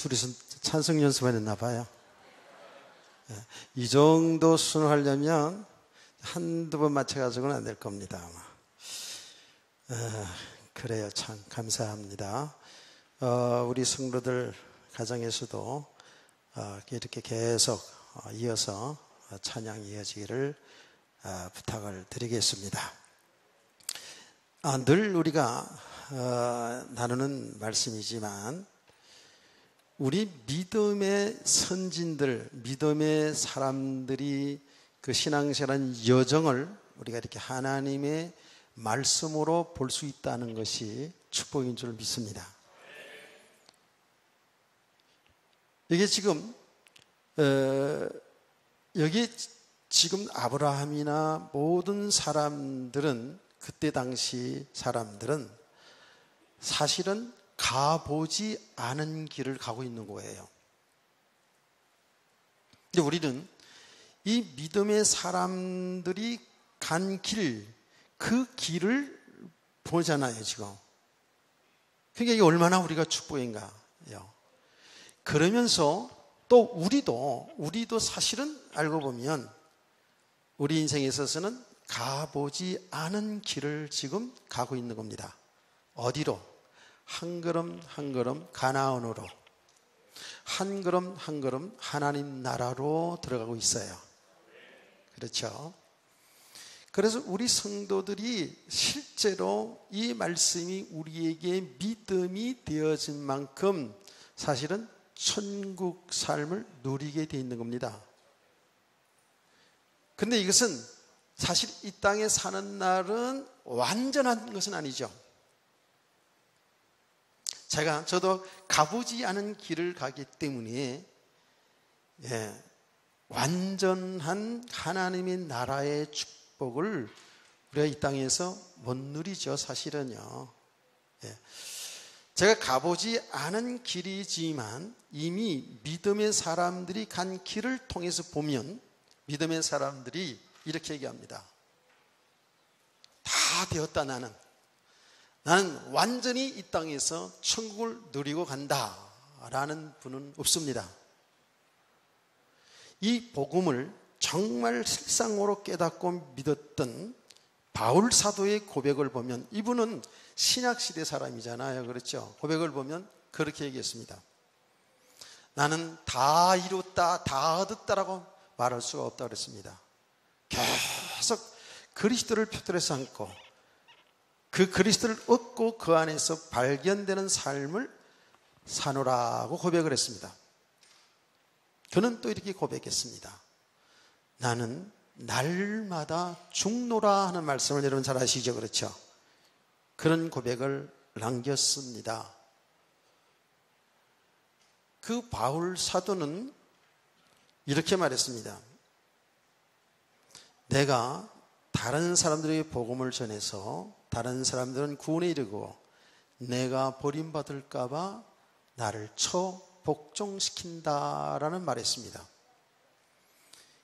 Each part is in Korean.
둘이서 찬송 연습을 했나 봐요. 이 정도 수능하려면 한두 번 맞춰가지고는 안 될 겁니다, 아마. 그래요. 참 감사합니다. 우리 성도들 가정에서도 이렇게 계속 이어서 찬양이 이어지기를 부탁을 드리겠습니다. 늘 우리가 나누는 말씀이지만 우리 믿음의 선진들, 믿음의 사람들이 그 신앙생활한 여정을 우리가 이렇게 하나님의 말씀으로 볼 수 있다는 것이 축복인 줄 믿습니다. 이게 지금 여기 지금 아브라함이나 모든 사람들은 그때 당시 사람들은 사실은 가보지 않은 길을 가고 있는 거예요. 근데 우리는 이 믿음의 사람들이 간 길, 그 길을 보잖아요, 지금. 그러니까 이게 얼마나 우리가 축복인가요. 그러면서 또 우리도 사실은 알고 보면 우리 인생에 있어서는 가보지 않은 길을 지금 가고 있는 겁니다. 어디로? 한 걸음 한 걸음 가나안으로, 한 걸음 한 걸음 하나님 나라로 들어가고 있어요. 그렇죠? 그래서 우리 성도들이 실제로 이 말씀이 우리에게 믿음이 되어진 만큼 사실은 천국 삶을 누리게 되어 있는 겁니다. 그런데 이것은 사실 이 땅에 사는 날은 완전한 것은 아니죠. 저도 가보지 않은 길을 가기 때문에 완전한 하나님의 나라의 축복을 우리가 이 땅에서 못 누리죠, 사실은요. 제가 가보지 않은 길이지만 이미 믿음의 사람들이 간 길을 통해서 보면 믿음의 사람들이 이렇게 얘기합니다. 다 되었다, 나는 완전히 이 땅에서 천국을 누리고 간다 라는 분은 없습니다. 이 복음을 정말 실상으로 깨닫고 믿었던 바울 사도의 고백을 보면, 이분은 신약시대 사람이잖아요, 그렇죠? 고백을 보면 그렇게 얘기했습니다. 나는 다 이뤘다, 다 얻었다라고 말할 수가 없다고 그랬습니다. 계속 그리스도를 표들에 삼고 그 그리스도를 얻고 그 안에서 발견되는 삶을 사노라고 고백을 했습니다. 그는 또 이렇게 고백했습니다. 나는 날마다 죽노라 하는 말씀을 여러분 잘 아시죠? 그렇죠? 그런 고백을 남겼습니다. 그 바울 사도는 이렇게 말했습니다. 내가 다른 사람들에게 복음을 전해서 다른 사람들은 구원에 이르고 내가 버림받을까 봐 나를 쳐 복종시킨다라는 말했습니다.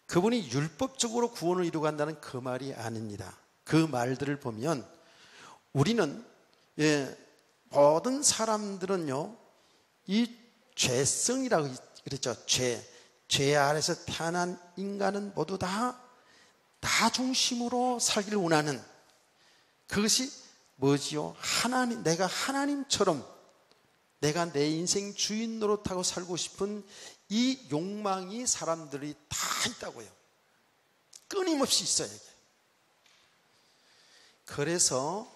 그분이 율법적으로 구원을 이루고 간다는 그 말이 아닙니다. 그 말들을 보면 우리는 모든 사람들은요, 이 죄성이라고 그랬죠. 죄 아래서 태어난 인간은 모두 다 나 중심으로 살기를 원하는, 그것이 뭐지요? 내가 하나님처럼 내가 내 인생 주인 노릇하고 살고 싶은 이 욕망이 사람들이 다 있다고요. 끊임없이 있어요. 그래서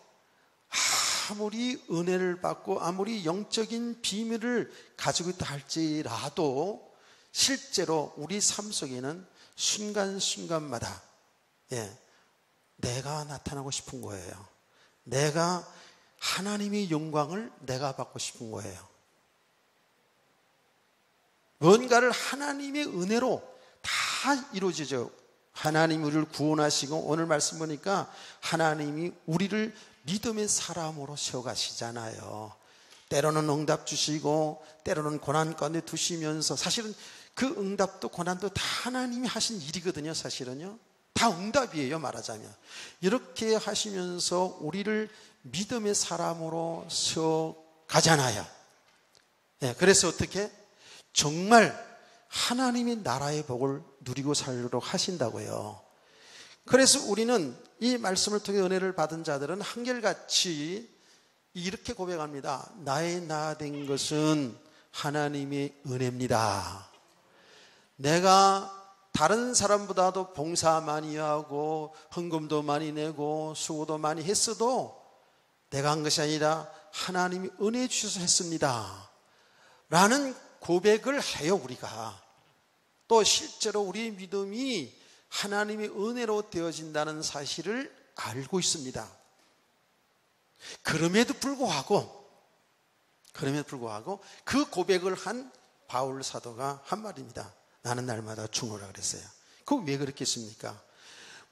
아무리 은혜를 받고 아무리 영적인 비밀을 가지고 있다 할지라도 실제로 우리 삶 속에는 순간순간마다 내가 나타나고 싶은 거예요. 내가 하나님의 영광을 내가 받고 싶은 거예요. 뭔가를 하나님의 은혜로 다 이루어지죠. 하나님이 우리를 구원하시고 오늘 말씀 보니까 하나님이 우리를 믿음의 사람으로 세워가시잖아요. 때로는 응답 주시고 때로는 고난 가운데 두시면서, 사실은 그 응답도 고난도 다 하나님이 하신 일이거든요. 사실은요, 다 응답이에요, 말하자면. 이렇게 하시면서 우리를 믿음의 사람으로 세워가잖아요. 그래서 어떻게? 정말 하나님의 나라의 복을 누리고 살도록 하신다고요. 그래서 우리는 이 말씀을 통해 은혜를 받은 자들은 한결같이 이렇게 고백합니다. 나의 나 된 것은 하나님의 은혜입니다. 내가 다른 사람보다도 봉사 많이 하고 헌금도 많이 내고 수고도 많이 했어도 내가 한 것이 아니라 하나님이 은혜 주셔서 했습니다 라는 고백을 해요. 우리가 또 실제로 우리의 믿음이 하나님의 은혜로 되어진다는 사실을 알고 있습니다. 그럼에도 불구하고 그 고백을 한 바울 사도가 한 말입니다. 나는 날마다 죽노라 그랬어요. 그거 왜 그렇겠습니까?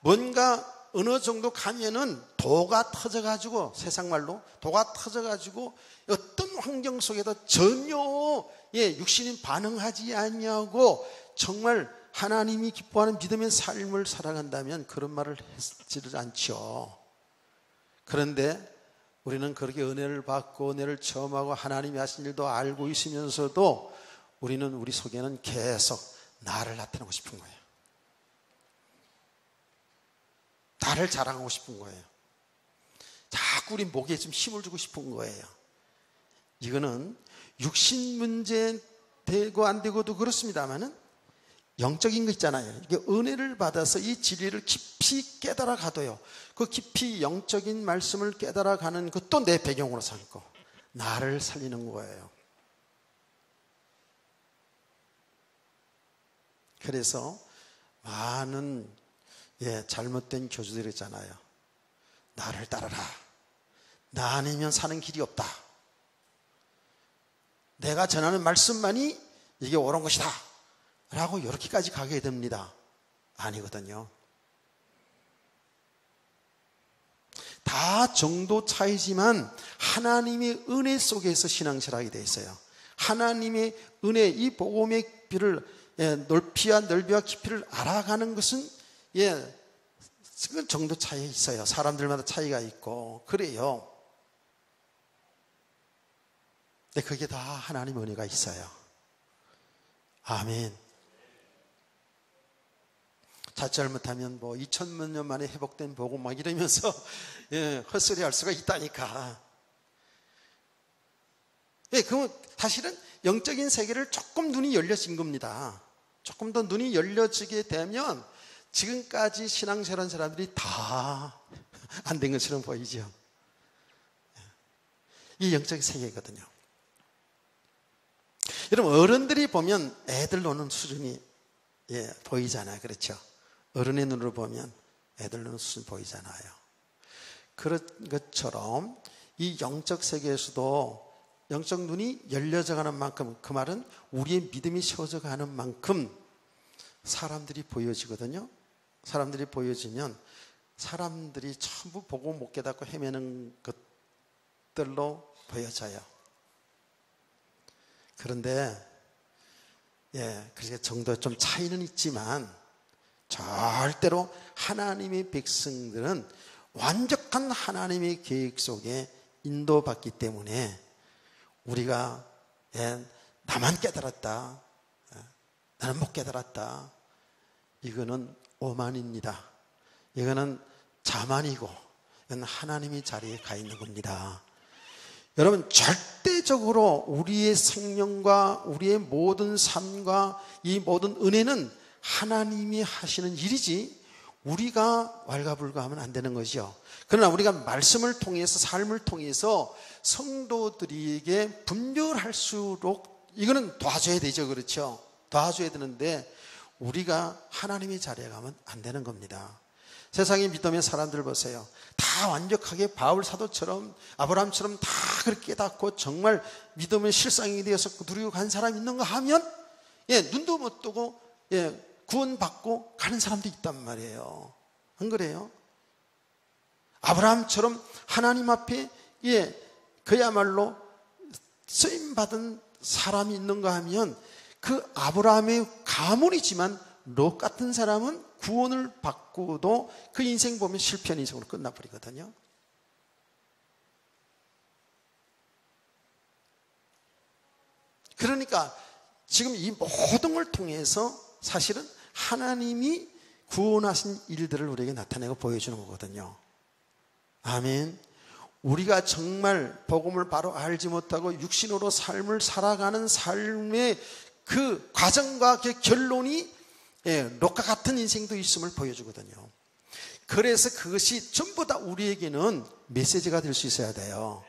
뭔가 어느 정도 가면은 도가 터져가지고, 세상말로 도가 터져가지고 어떤 환경 속에도 전혀 육신이 반응하지 않냐고 정말 하나님이 기뻐하는 믿음의 삶을 살아간다면 그런 말을 했지를 않죠. 그런데 우리는 그렇게 은혜를 받고 은혜를 체험하고 하나님이 하신 일도 알고 있으면서도 우리는 우리 속에는 계속 나를 나타내고 싶은 거예요. 나를 자랑하고 싶은 거예요. 자꾸 우리 목에 좀 힘을 주고 싶은 거예요. 이거는 육신 문제 되고 안 되고도 그렇습니다만은 영적인 거 있잖아요. 이게 은혜를 받아서 이 진리를 깊이 깨달아 가도요. 그 깊이 영적인 말씀을 깨달아 가는 것도 내 배경으로 삼고 나를 살리는 거예요. 그래서 많은 잘못된 교주들 있잖아요. 나를 따르라. 나 아니면 사는 길이 없다. 내가 전하는 말씀만이 이게 옳은 것이다 라고 이렇게까지 가게 됩니다. 아니거든요. 다 정도 차이지만 하나님의 은혜 속에서 신앙생활하게 되어 있어요. 하나님의 은혜, 이 복음의 길을 높이와 넓이와 깊이를 알아가는 것은 정도 차이가 있어요. 사람들마다 차이가 있고 그래요. 근데 그게 다 하나님의 은혜가 있어요. 아멘. 자칫 잘못하면 2000만 년 만에 회복된 복음 막 이러면서 헛소리 할 수가 있다니까. 그건 사실은 영적인 세계를 조금 눈이 열려진 겁니다. 조금 더 눈이 열려지게 되면 지금까지 신앙생활한 사람들이 다 안 된 것처럼 보이죠. 이게 영적인 세계거든요. 여러분, 어른들이 보면 애들 노는 수준이 보이잖아요. 그렇죠? 어른의 눈으로 보면 애들 노는 수준이 보이잖아요. 그런 것처럼 이 영적 세계에서도 영적 눈이 열려져 가는 만큼, 그 말은 우리의 믿음이 세워져 가는 만큼 사람들이 보여지거든요. 사람들이 보여지면 사람들이 전부 보고 못 깨닫고 헤매는 것들로 보여져요. 그런데 그렇게 정도 좀 차이는 있지만 절대로 하나님의 백성들은 완벽한 하나님의 계획 속에 인도받기 때문에 우리가 나만 깨달았다, 나는 못 깨달았다, 이거는 오만입니다. 이거는 자만이고 이건 하나님의 자리에 가 있는 겁니다. 여러분, 절대적으로 우리의 생명과 우리의 모든 삶과 이 모든 은혜는 하나님이 하시는 일이지 우리가 왈가불가하면 안 되는 것이죠. 그러나 우리가 말씀을 통해서, 삶을 통해서 성도들에게 분별할수록 이거는 도와줘야 되죠. 그렇죠? 도와줘야 되는데 우리가 하나님의 자리에 가면 안 되는 겁니다. 세상의 믿음의 사람들 보세요. 다 완벽하게 바울 사도처럼 아브라함처럼 다 그렇게 깨닫고 정말 믿음의 실상이 되어서 누리고 간 사람이 있는가 하면 눈도 못 뜨고 구원받고 가는 사람도 있단 말이에요. 안 그래요? 아브라함처럼 하나님 앞에 그야말로 쓰임받은 사람이 있는가 하면 그 아브라함의 가문이지만 롯 같은 사람은 구원을 받고도 그 인생 보면 실패한 인생으로 끝나버리거든요. 그러니까 지금 이 모든 걸 통해서 사실은 하나님이 구원하신 일들을 우리에게 나타내고 보여주는 거거든요. 아멘. 우리가 정말 복음을 바로 알지 못하고 육신으로 삶을 살아가는 삶의 그 과정과 그 결론이 록과 같은 인생도 있음을 보여주거든요. 그래서 그것이 전부 다 우리에게는 메시지가 될 수 있어야 돼요.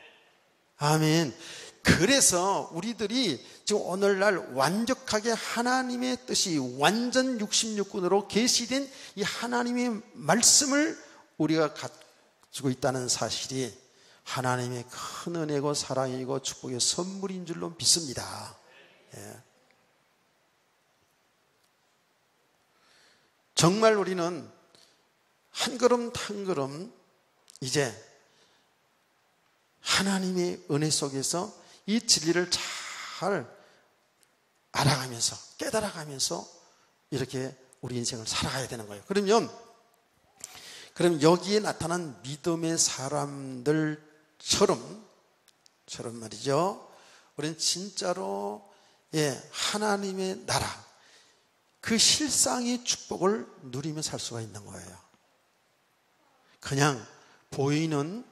아멘. 그래서 우리들이 지금 오늘날 완벽하게 하나님의 뜻이 완전 66군으로 계시된 이 하나님의 말씀을 우리가 가지고 있다는 사실이 하나님의 큰 은혜고 사랑이고 축복의 선물인 줄로 믿습니다. 정말 우리는 한 걸음 한 걸음 이제 하나님의 은혜 속에서 이 진리를 잘 알아가면서 깨달아가면서 이렇게 우리 인생을 살아가야 되는 거예요. 그럼 여기에 나타난 믿음의 사람들처럼 말이죠. 우리는 진짜로 하나님의 나라 그 실상의 축복을 누리며 살 수가 있는 거예요. 그냥 보이는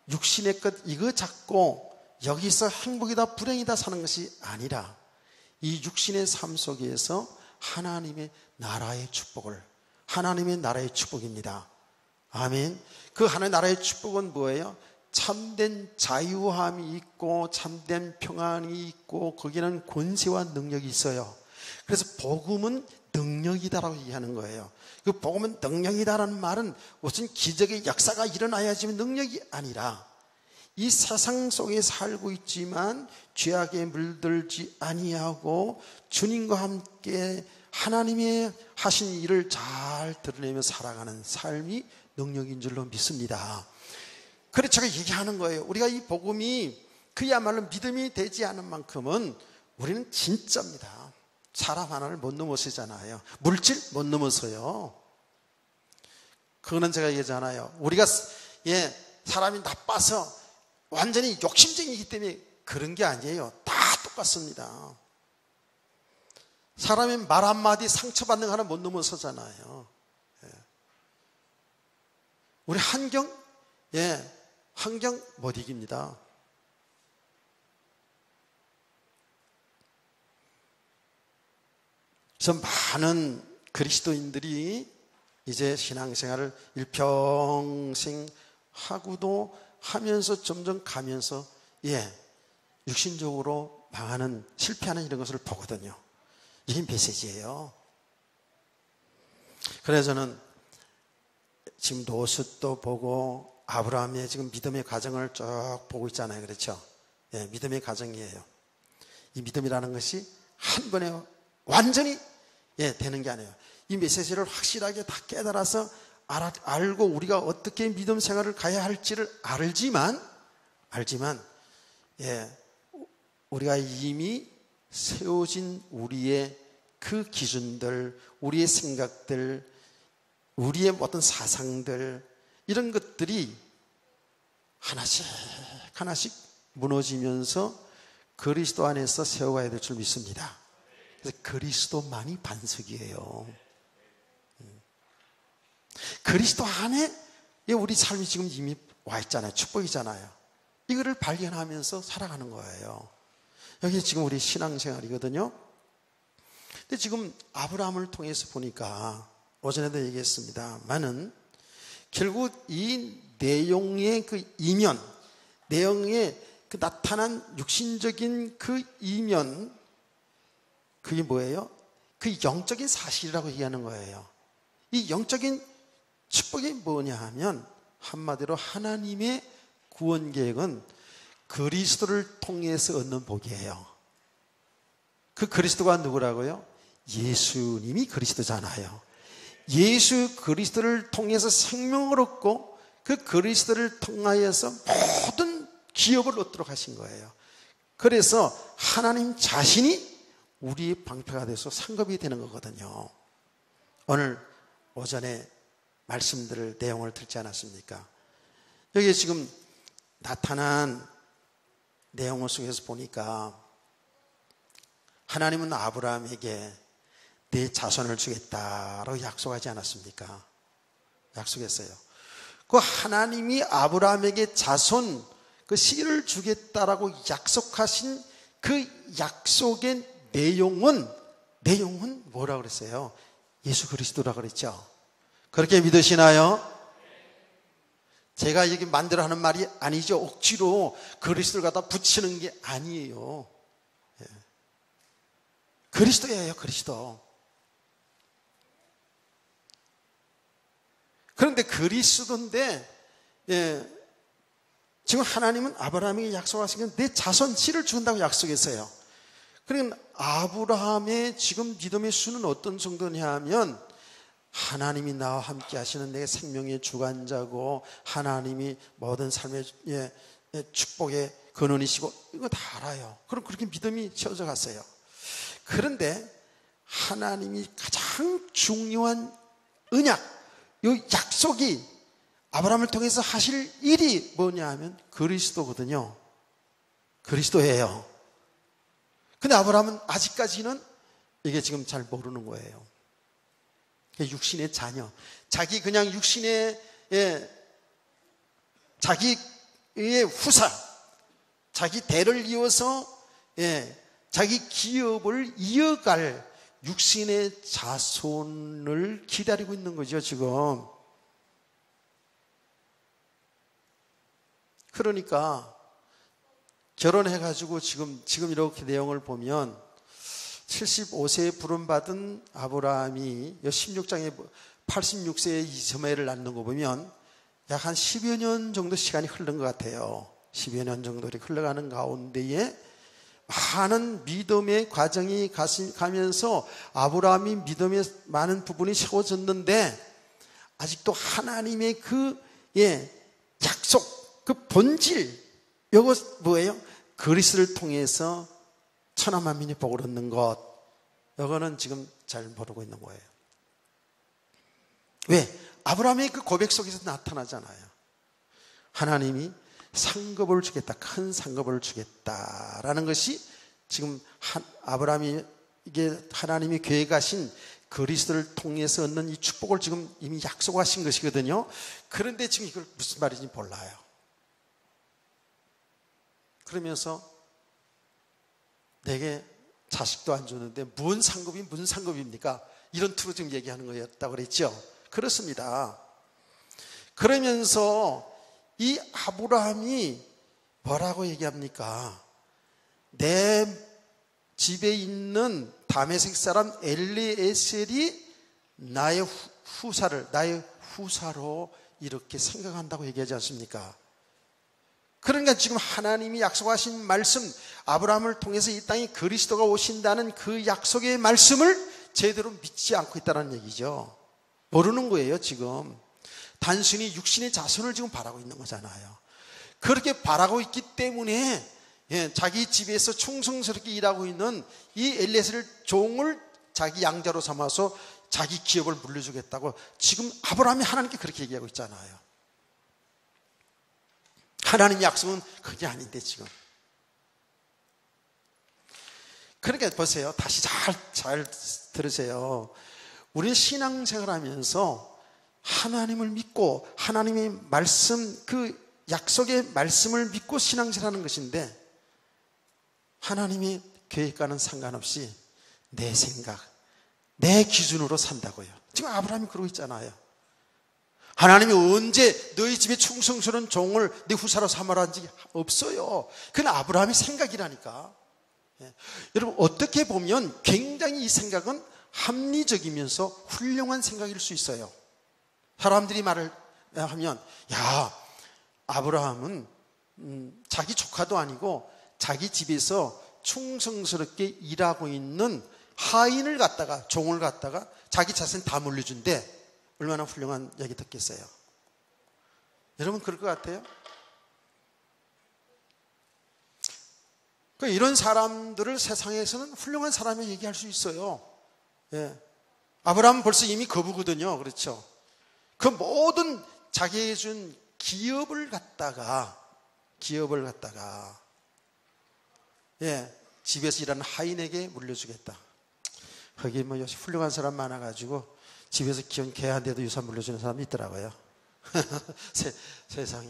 육신의 것 이거 잡고 여기서 행복이다 불행이다 사는 것이 아니라 이 육신의 삶 속에서 하나님의 나라의 축복을, 하나님의 나라의 축복입니다. 아멘. 그 하나님의 나라의 축복은 뭐예요? 참된 자유함이 있고 참된 평안이 있고 거기는 권세와 능력이 있어요. 그래서 복음은 능력이다라고 얘기하는 거예요. 그 복음은 능력이다라는 말은 무슨 기적의 역사가 일어나야지만 능력이 아니라 이 세상 속에 살고 있지만 죄악에 물들지 아니하고 주님과 함께 하나님의 하신 일을 잘 드러내며 살아가는 삶이 능력인 줄로 믿습니다. 그래서 제가 얘기하는 거예요. 우리가 이 복음이 그야말로 믿음이 되지 않은 만큼은 우리는 진짜입니다. 사람 하나를 못 넘어서잖아요. 물질 못 넘어서요. 그거는 제가 얘기하잖아요. 우리가 사람이 나빠서 완전히 욕심쟁이기 때문에 그런 게 아니에요. 다 똑같습니다. 사람이 말 한마디 상처받는 거 하나 못 넘어서잖아요. 우리 환경 못 이깁니다. 그래서 많은 그리스도인들이 이제 신앙생활을 일평생 하고도 하면서 점점 가면서 육신적으로 망하는 실패하는 이런 것을 보거든요. 이게 메시지예요. 그래서 저는 지금 노릇도 보고 아브라함의 지금 믿음의 과정을 쭉 보고 있잖아요. 그렇죠? 믿음의 과정이에요. 이 믿음이라는 것이 한 번에 완전히 되는 게 아니에요. 이 메시지를 확실하게 다 깨달아서 알고 우리가 어떻게 믿음 생활을 가야 할지를 알지만 우리가 이미 세워진 우리의 그 기준들, 우리의 생각들, 우리의 어떤 사상들 이런 것들이 하나씩 무너지면서 그리스도 안에서 세워가야 될 줄 믿습니다. 그래서 그리스도만이 반석이에요. 그리스도 안에 우리 삶이 지금 이미 와 있잖아요. 축복이잖아요. 이거를 발견하면서 살아가는 거예요. 여기 지금 우리 신앙생활이거든요. 근데 지금 아브라함을 통해서 보니까 오전에도 얘기했습니다만은 결국 이 내용의 그 이면, 내용의 그 나타난 육신적인 그 이면, 그게 뭐예요? 그 영적인 사실이라고 얘기하는 거예요. 이 영적인 축복이 뭐냐 하면 한마디로 하나님의 구원 계획은 그리스도를 통해서 얻는 복이에요. 그 그리스도가 누구라고요? 예수님이 그리스도잖아요. 예수 그리스도를 통해서 생명을 얻고 그 그리스도를 통하여서 모든 기업을 얻도록 하신 거예요. 그래서 하나님 자신이 우리의 방패가 돼서 상급이 되는 거거든요. 오늘 오전에 말씀들을 내용을 듣지 않았습니까? 여기 지금 나타난 내용을 속에서 보니까 하나님은 아브라함에게 내 자손을 주겠다라고 약속하지 않았습니까? 약속했어요. 그 하나님이 아브라함에게 자손, 그 씨를 주겠다라고 약속하신 그 약속의 내용은 뭐라고 그랬어요? 예수 그리스도라고 그랬죠. 그렇게 믿으시나요? 제가 여기 만들어 하는 말이 아니죠. 억지로 그리스도를 갖다 붙이는 게 아니에요. 예. 그리스도예요, 그리스도. 그런데 그리스도인데, 예, 지금 하나님은 아브라함에게 약속하신 건 내 자손 씨를 준다고 약속했어요. 그러니까 아브라함의 지금 믿음의 수는 어떤 정도냐 하면, 하나님이 나와 함께 하시는 내 생명의 주관자고, 하나님이 모든 삶의 축복의 근원이시고, 이거 다 알아요. 그럼 그렇게 믿음이 채워져 갔어요. 그런데 하나님이 가장 중요한 언약, 이 약속이 아브라함을 통해서 하실 일이 뭐냐 하면 그리스도거든요. 그리스도예요. 근데 아브라함은 아직까지는 이게 지금 잘 모르는 거예요. 육신의 자녀, 자기 그냥 육신의 자기의 후사, 자기 대를 이어서 자기 기업을 이어갈 육신의 자손을 기다리고 있는 거죠, 지금. 그러니까 결혼해가지고 지금 이렇게 내용을 보면 75세에 부름받은 아브라함이 16장에 86세에 이스마엘을 낳는 거 보면 약 한 10여 년 정도 시간이 흐른 것 같아요. 10여 년 정도 흘러가는 가운데에 많은 믿음의 과정이 가면서 아브라함이 믿음의 많은 부분이 세워졌는데 아직도 하나님의 그 약속, 그 본질, 이거 뭐예요? 그리스도를 통해서 천하만민이 복을 얻는 것, 이거는 지금 잘 모르고 있는 거예요. 왜? 아브라함의 그 고백 속에서 나타나잖아요. 하나님이 상급을 주겠다, 큰 상급을 주겠다라는 것이 지금 아브라함이 이게 하나님이 계획하신 그리스도를 통해서 얻는 이 축복을 지금 이미 약속하신 것이거든요. 그런데 지금 이걸 무슨 말인지 몰라요. 그러면서 내게 자식도 안 주는데 무슨 상급입니까? 이런 투로 지금 얘기하는 거였다고 그랬죠. 그렇습니다. 그러면서 이 아브라함이 뭐라고 얘기합니까? 내 집에 있는 다메섹 사람 엘리에셀이 나의 후사로 이렇게 생각한다고 얘기하지 않습니까? 그러니까 지금 하나님이 약속하신 말씀, 아브라함을 통해서 이 땅에 그리스도가 오신다는 그 약속의 말씀을 제대로 믿지 않고 있다는 얘기죠. 모르는 거예요, 지금. 단순히 육신의 자손을 지금 바라고 있는 거잖아요. 그렇게 바라고 있기 때문에 자기 집에서 충성스럽게 일하고 있는 이 엘리에셀 종을 자기 양자로 삼아서 자기 기업을 물려주겠다고 지금 아브라함이 하나님께 그렇게 얘기하고 있잖아요. 하나님 약속은 그게 아닌데 지금. 그러니까 보세요. 다시 잘 들으세요. 우리는 신앙생활하면서 하나님을 믿고 하나님의 말씀, 그 약속의 말씀을 믿고 신앙생활하는 것인데 하나님의 계획과는 상관없이 내 생각, 내 기준으로 산다고요. 지금 아브라함이 그러고 있잖아요. 하나님이 언제 너희 집에 충성스러운 종을 네 후사로 삼으라 한 적이 없어요. 그건 아브라함의 생각이라니까. 여러분 어떻게 보면 굉장히 이 생각은 합리적이면서 훌륭한 생각일 수 있어요. 사람들이 말을 하면 야 아브라함은 자기 조카도 아니고 자기 집에서 충성스럽게 일하고 있는 하인을 갖다가 종을 갖다가 자기 자손 다 물려준대. 얼마나 훌륭한 얘기 듣겠어요. 여러분 그럴 것 같아요? 이런 사람들을 세상에서는 훌륭한 사람이 얘기할 수 있어요. 아브라함은 벌써 이미 거부거든요. 그렇죠? 그 모든 자기에게 준 기업을 갖다가 집에서 일하는 하인에게 물려주겠다. 거기 뭐 훌륭한 사람 많아가지고 집에서 키운 개한테도 유산 물려주는 사람이 있더라고요. 세상에.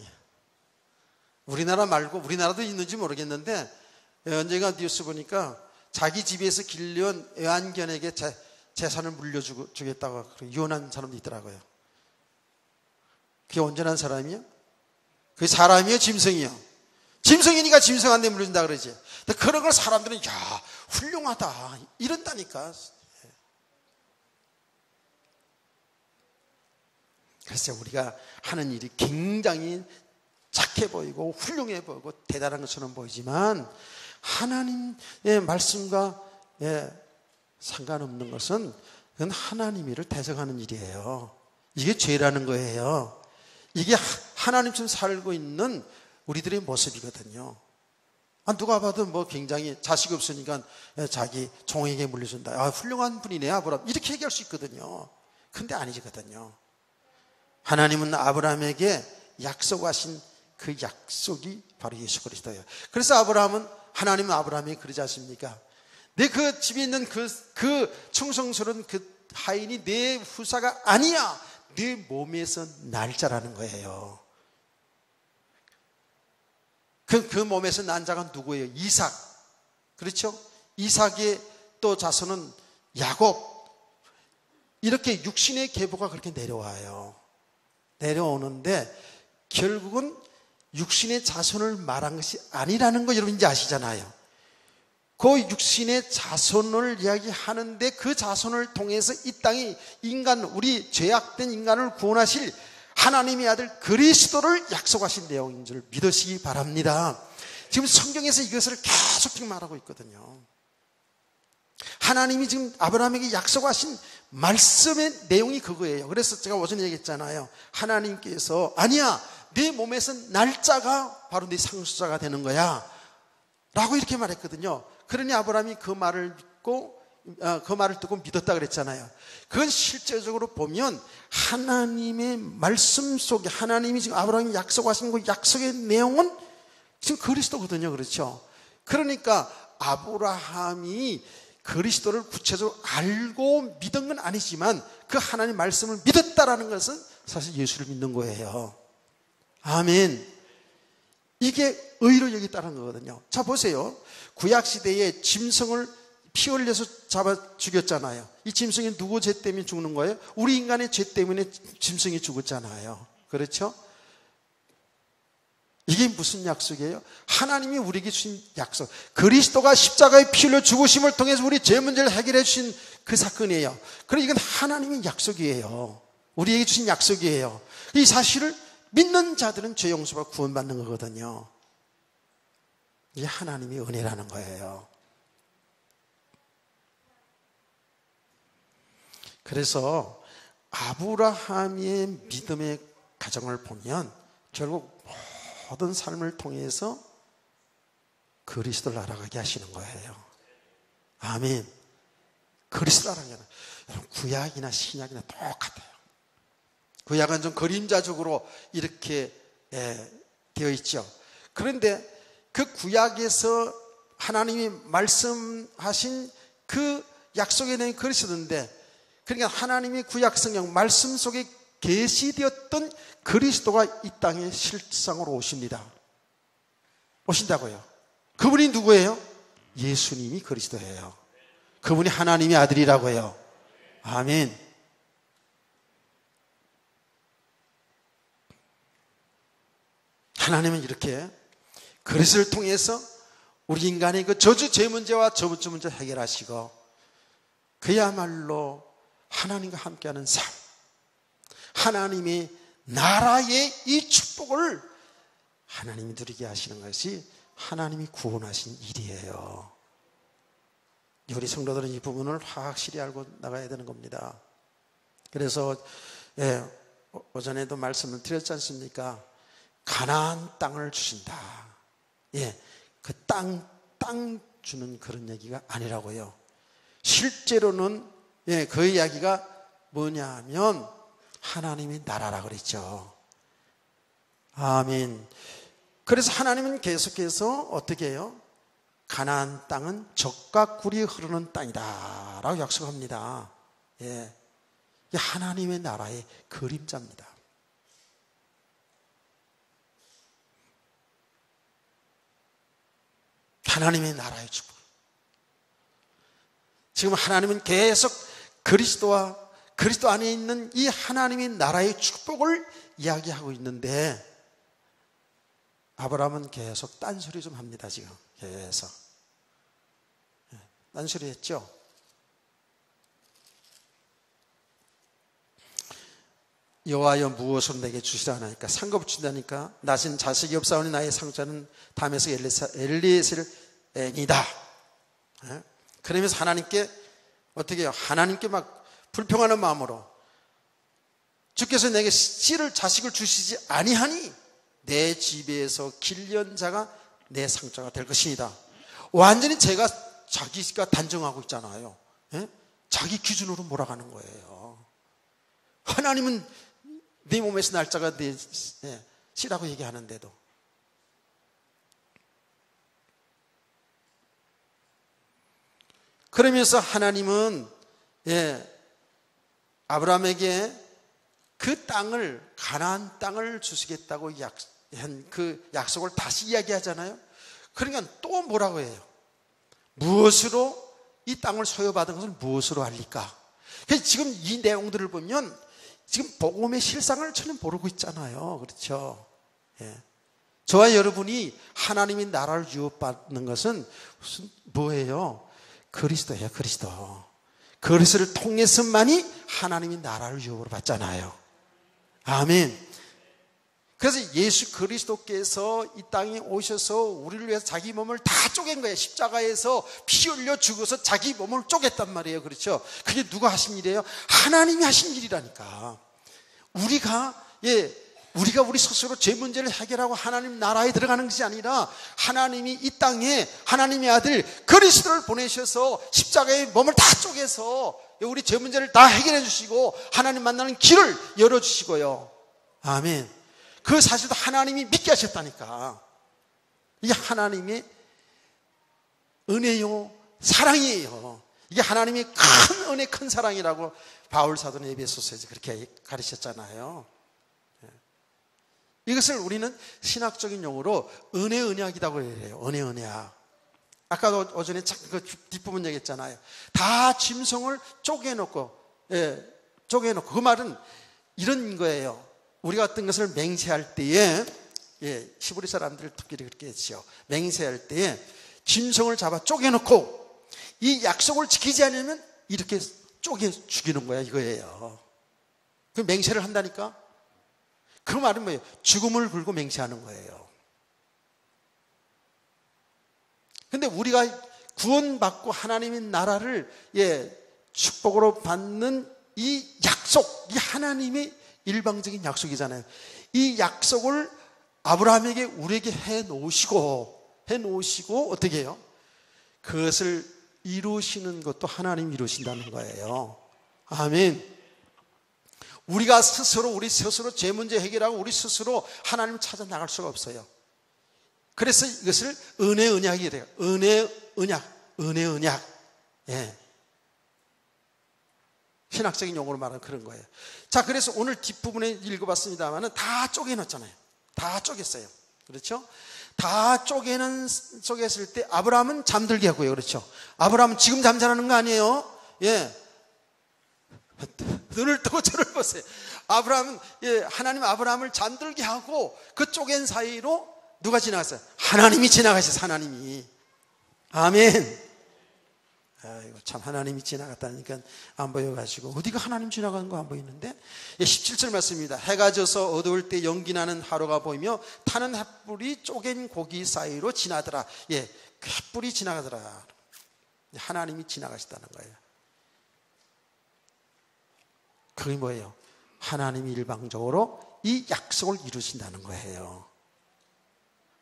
우리나라 말고, 우리나라도 있는지 모르겠는데 언젠가 뉴스 보니까 자기 집에서 길러온 애완견에게 재산을 물려주겠다고 유언한 사람도 있더라고요. 그게 온전한 사람이요? 그게 사람이요? 짐승이요? 짐승이니까 짐승한테 물려준다 그러지. 근데 그런 걸 사람들은 야, 훌륭하다 이런다니까. 그래서 우리가 하는 일이 굉장히 착해 보이고 훌륭해 보이고 대단한 것처럼 보이지만 하나님의 말씀과 상관없는 것은 그건 하나님 일을 대성하는 일이에요. 이게 죄라는 거예요. 이게 하나님처럼 살고 있는 우리들의 모습이거든요. 누가 봐도 뭐 굉장히 자식 없으니까 자기 종에게 물려준다. 아, 훌륭한 분이네 아브라함. 이렇게 얘기할 수 있거든요. 근데 아니거든요. 하나님은 아브라함에게 약속하신 그 약속이 바로 예수 그리스도예요. 그래서 하나님은 아브라함에게 그러지 않습니까? 내 그 집에 있는 그 충성스러운 그 하인이 내 후사가 아니야. 내 몸에서 날 자라는 거예요. 그 몸에서 난 자가 누구예요? 이삭. 그렇죠? 이삭의 또 자손은 야곱. 이렇게 육신의 계보가 그렇게 내려와요. 내려오는데 결국은 육신의 자손을 말한 것이 아니라는 거 여러분 이제 아시잖아요. 그 육신의 자손을 이야기하는데 그 자손을 통해서 이 땅에 우리 죄악된 인간을 구원하실 하나님의 아들 그리스도를 약속하신 내용인 줄 믿으시기 바랍니다. 지금 성경에서 이것을 계속 지금 말하고 있거든요. 하나님이 지금 아브라함에게 약속하신 말씀의 내용이 그거예요. 그래서 제가 오전에 얘기했잖아요. 하나님께서 아니야, 네 몸에서 날짜가 바로 네 상속자가 되는 거야 라고 이렇게 말했거든요. 그러니 아브라함이 그 말을 듣고 믿었다 그랬잖아요. 그건 실제적으로 보면 하나님의 말씀 속에 하나님이 지금 아브라함이 약속하신 그 약속의 내용은 지금 그리스도거든요. 그렇죠? 그러니까 아브라함이 그리스도를 구체적으로 알고 믿은 건 아니지만 그 하나님 말씀을 믿었다라는 것은 사실 예수를 믿는 거예요. 아멘. 이게 의로 여기다는 거거든요. 자, 보세요. 구약시대에 짐승을 피 흘려서 잡아 죽였잖아요. 이 짐승이 누구 죄 때문에 죽는 거예요? 우리 인간의 죄 때문에 짐승이 죽었잖아요. 그렇죠? 이게 무슨 약속이에요? 하나님이 우리에게 주신 약속. 그리스도가 십자가에 피 흘려 죽으심을 통해서 우리 죄 문제를 해결해 주신 그 사건이에요. 그러니까 이건 하나님의 약속이에요. 우리에게 주신 약속이에요. 이 사실을 믿는 자들은 죄 용서와 구원받는 거거든요. 이게 하나님의 은혜라는 거예요. 그래서 아브라함의 믿음의 가정을 보면 결국 모든 삶을 통해서 그리스도를 알아가게 하시는 거예요. 아멘. 그리스도를 알아가게 하는. 여러분, 구약이나 신약이나 똑같아요. 구약은 좀 그림자적으로 이렇게 되어 있죠. 그런데 그 구약에서 하나님이 말씀하신 그 약속의 내용이 그리스도인데, 그러니까 하나님이 구약 성경 말씀 속에 계시되었던 그리스도가 이 땅에 실상으로 오십니다. 오신다고요. 그분이 누구예요? 예수님이 그리스도예요. 그분이 하나님의 아들이라고요. 아멘. 하나님은 이렇게 그리스도를 통해서 우리 인간의 그 저주 죄 문제와 저주 문제 해결하시고 그야말로 하나님과 함께하는 삶, 하나님의 나라의 이 축복을 하나님이 누리게 하시는 것이 하나님이 구원하신 일이에요. 우리 성도들은 이 부분을 확실히 알고 나가야 되는 겁니다. 그래서 오전에도 말씀을 드렸지 않습니까? 가나안 땅을 주신다. 그 땅 주는 그런 얘기가 아니라고요. 실제로는 그 이야기가 뭐냐면 하나님의 나라라 그랬죠. 아멘. 그래서 하나님은 계속해서 어떻게 해요? 가나안 땅은 젖과 꿀이 흐르는 땅이다 라고 약속합니다. 예. 이게 하나님의 나라의 그림자입니다. 하나님의 나라의 축복. 지금 하나님은 계속 그리스도 안에 있는 이 하나님의 나라의 축복을 이야기하고 있는데, 아브라함은 계속 딴소리 좀 합니다. 지금 계속 딴소리 했죠. 여호와여 무엇으로 내게 주시라 하나니까 상급 준다니까 나신 자식이 없사오니 나의 상자는 담에서 엘리에셀이다. 그러면서 하나님께 어떻게 해요? 하나님께 막 불평하는 마음으로 주께서 내게 자식을 주시지 아니하니 내 집에서 길리언 자가 내 상자가 될 것이니다. 완전히 자기가 단정하고 있잖아요. 예? 자기 기준으로 몰아가는 거예요. 하나님은 네 몸에서 날짜가 내 씨라고 얘기하는데도. 그러면서 하나님은 아브라함에게 그 땅을, 가나안 땅을 주시겠다고 한 그 약속을 다시 이야기하잖아요. 그러니까 또 뭐라고 해요? 무엇으로 이 땅을 소유받은 것을 무엇으로 알리까? 그래서 지금 이 내용들을 보면 지금 복음의 실상을 저는 모르고 있잖아요. 그렇죠? 예. 저와 여러분이 하나님의 나라를 유업받는 것은 뭐예요? 그리스도예요. 그리스도. 그리스도를 통해서만이 하나님의 나라를 유업으로 받잖아요. 아멘. 그래서 예수 그리스도께서 이 땅에 오셔서 우리를 위해서 자기 몸을 다 쪼갠 거예요. 십자가에서 피 흘려 죽어서 자기 몸을 쪼갰단 말이에요. 그렇죠? 그게 누가 하신 일이에요? 하나님이 하신 일이라니까. 우리가 우리 스스로 죄 문제를 해결하고 하나님 나라에 들어가는 것이 아니라 하나님이 이 땅에 하나님의 아들 그리스도를 보내셔서 십자가의 몸을 다 쪼개서 우리 죄 문제를 다 해결해 주시고 하나님 만나는 길을 열어주시고요. 아멘. 그 사실도 하나님이 믿게 하셨다니까. 이게 하나님의 은혜요, 사랑이에요. 이게 하나님의 큰 은혜, 큰 사랑이라고 바울 사도는 에베소서에서 그렇게 가르쳤잖아요. 이것을 우리는 신학적인 용어로 은혜 은약이라고 해요. 은혜 은약. 아까도 오전에 그 뒷부분 얘기했잖아요. 다 짐승을 쪼개놓고 그 말은 이런 거예요. 우리가 어떤 것을 맹세할 때에, 히브리 사람들 특별히 그렇게 했죠. 맹세할 때에 짐승을 잡아 쪼개놓고 이 약속을 지키지 않으면 이렇게 쪼개 죽이는 거야, 이거예요. 그 맹세를 한다니까? 그 말은 뭐예요? 죽음을 걸고 맹세하는 거예요. 근데 우리가 구원받고 하나님의 나라를 축복으로 받는 이 약속, 이 하나님의 일방적인 약속이잖아요. 이 약속을 아브라함에게 우리에게 해놓으시고 어떻게 해요? 그것을 이루시는 것도 하나님이 이루신다는 거예요. 아멘. 우리가 우리 스스로 죄 문제 해결하고 우리 스스로 하나님을 찾아 나갈 수가 없어요. 그래서 이것을 은혜 은약이 돼요. 은혜 은약. 예. 신학적인 용어로 말하는 그런 거예요. 자, 그래서 오늘 뒷부분에 읽어봤습니다만은 다 쪼개놨잖아요. 다 쪼갰어요. 그렇죠? 다 쪼갰을 때 아브라함은 잠들게 하고요. 그렇죠? 아브라함은 지금 잠자라는 거 아니에요? 눈을 뜨고 저를 보세요. 아브라함은, 하나님 아브라함을 잠들게 하고 그 쪼갠 사이로 누가 지나갔어요? 하나님이 지나가셨어요. 하나님이. 아멘. 아이고, 참 하나님이 지나갔다니까 안 보여가지고 어디가 하나님 지나가는 거 안 보이는데. 17절 말씀입니다. 해가 져서 어두울 때 연기나는 하루가 보이며 타는 햇불이 쪼갠 고기 사이로 지나더라. 그 햇불이 지나가더라. 하나님이 지나가시다는 거예요. 그게 뭐예요? 하나님이 일방적으로 이 약속을 이루신다는 거예요.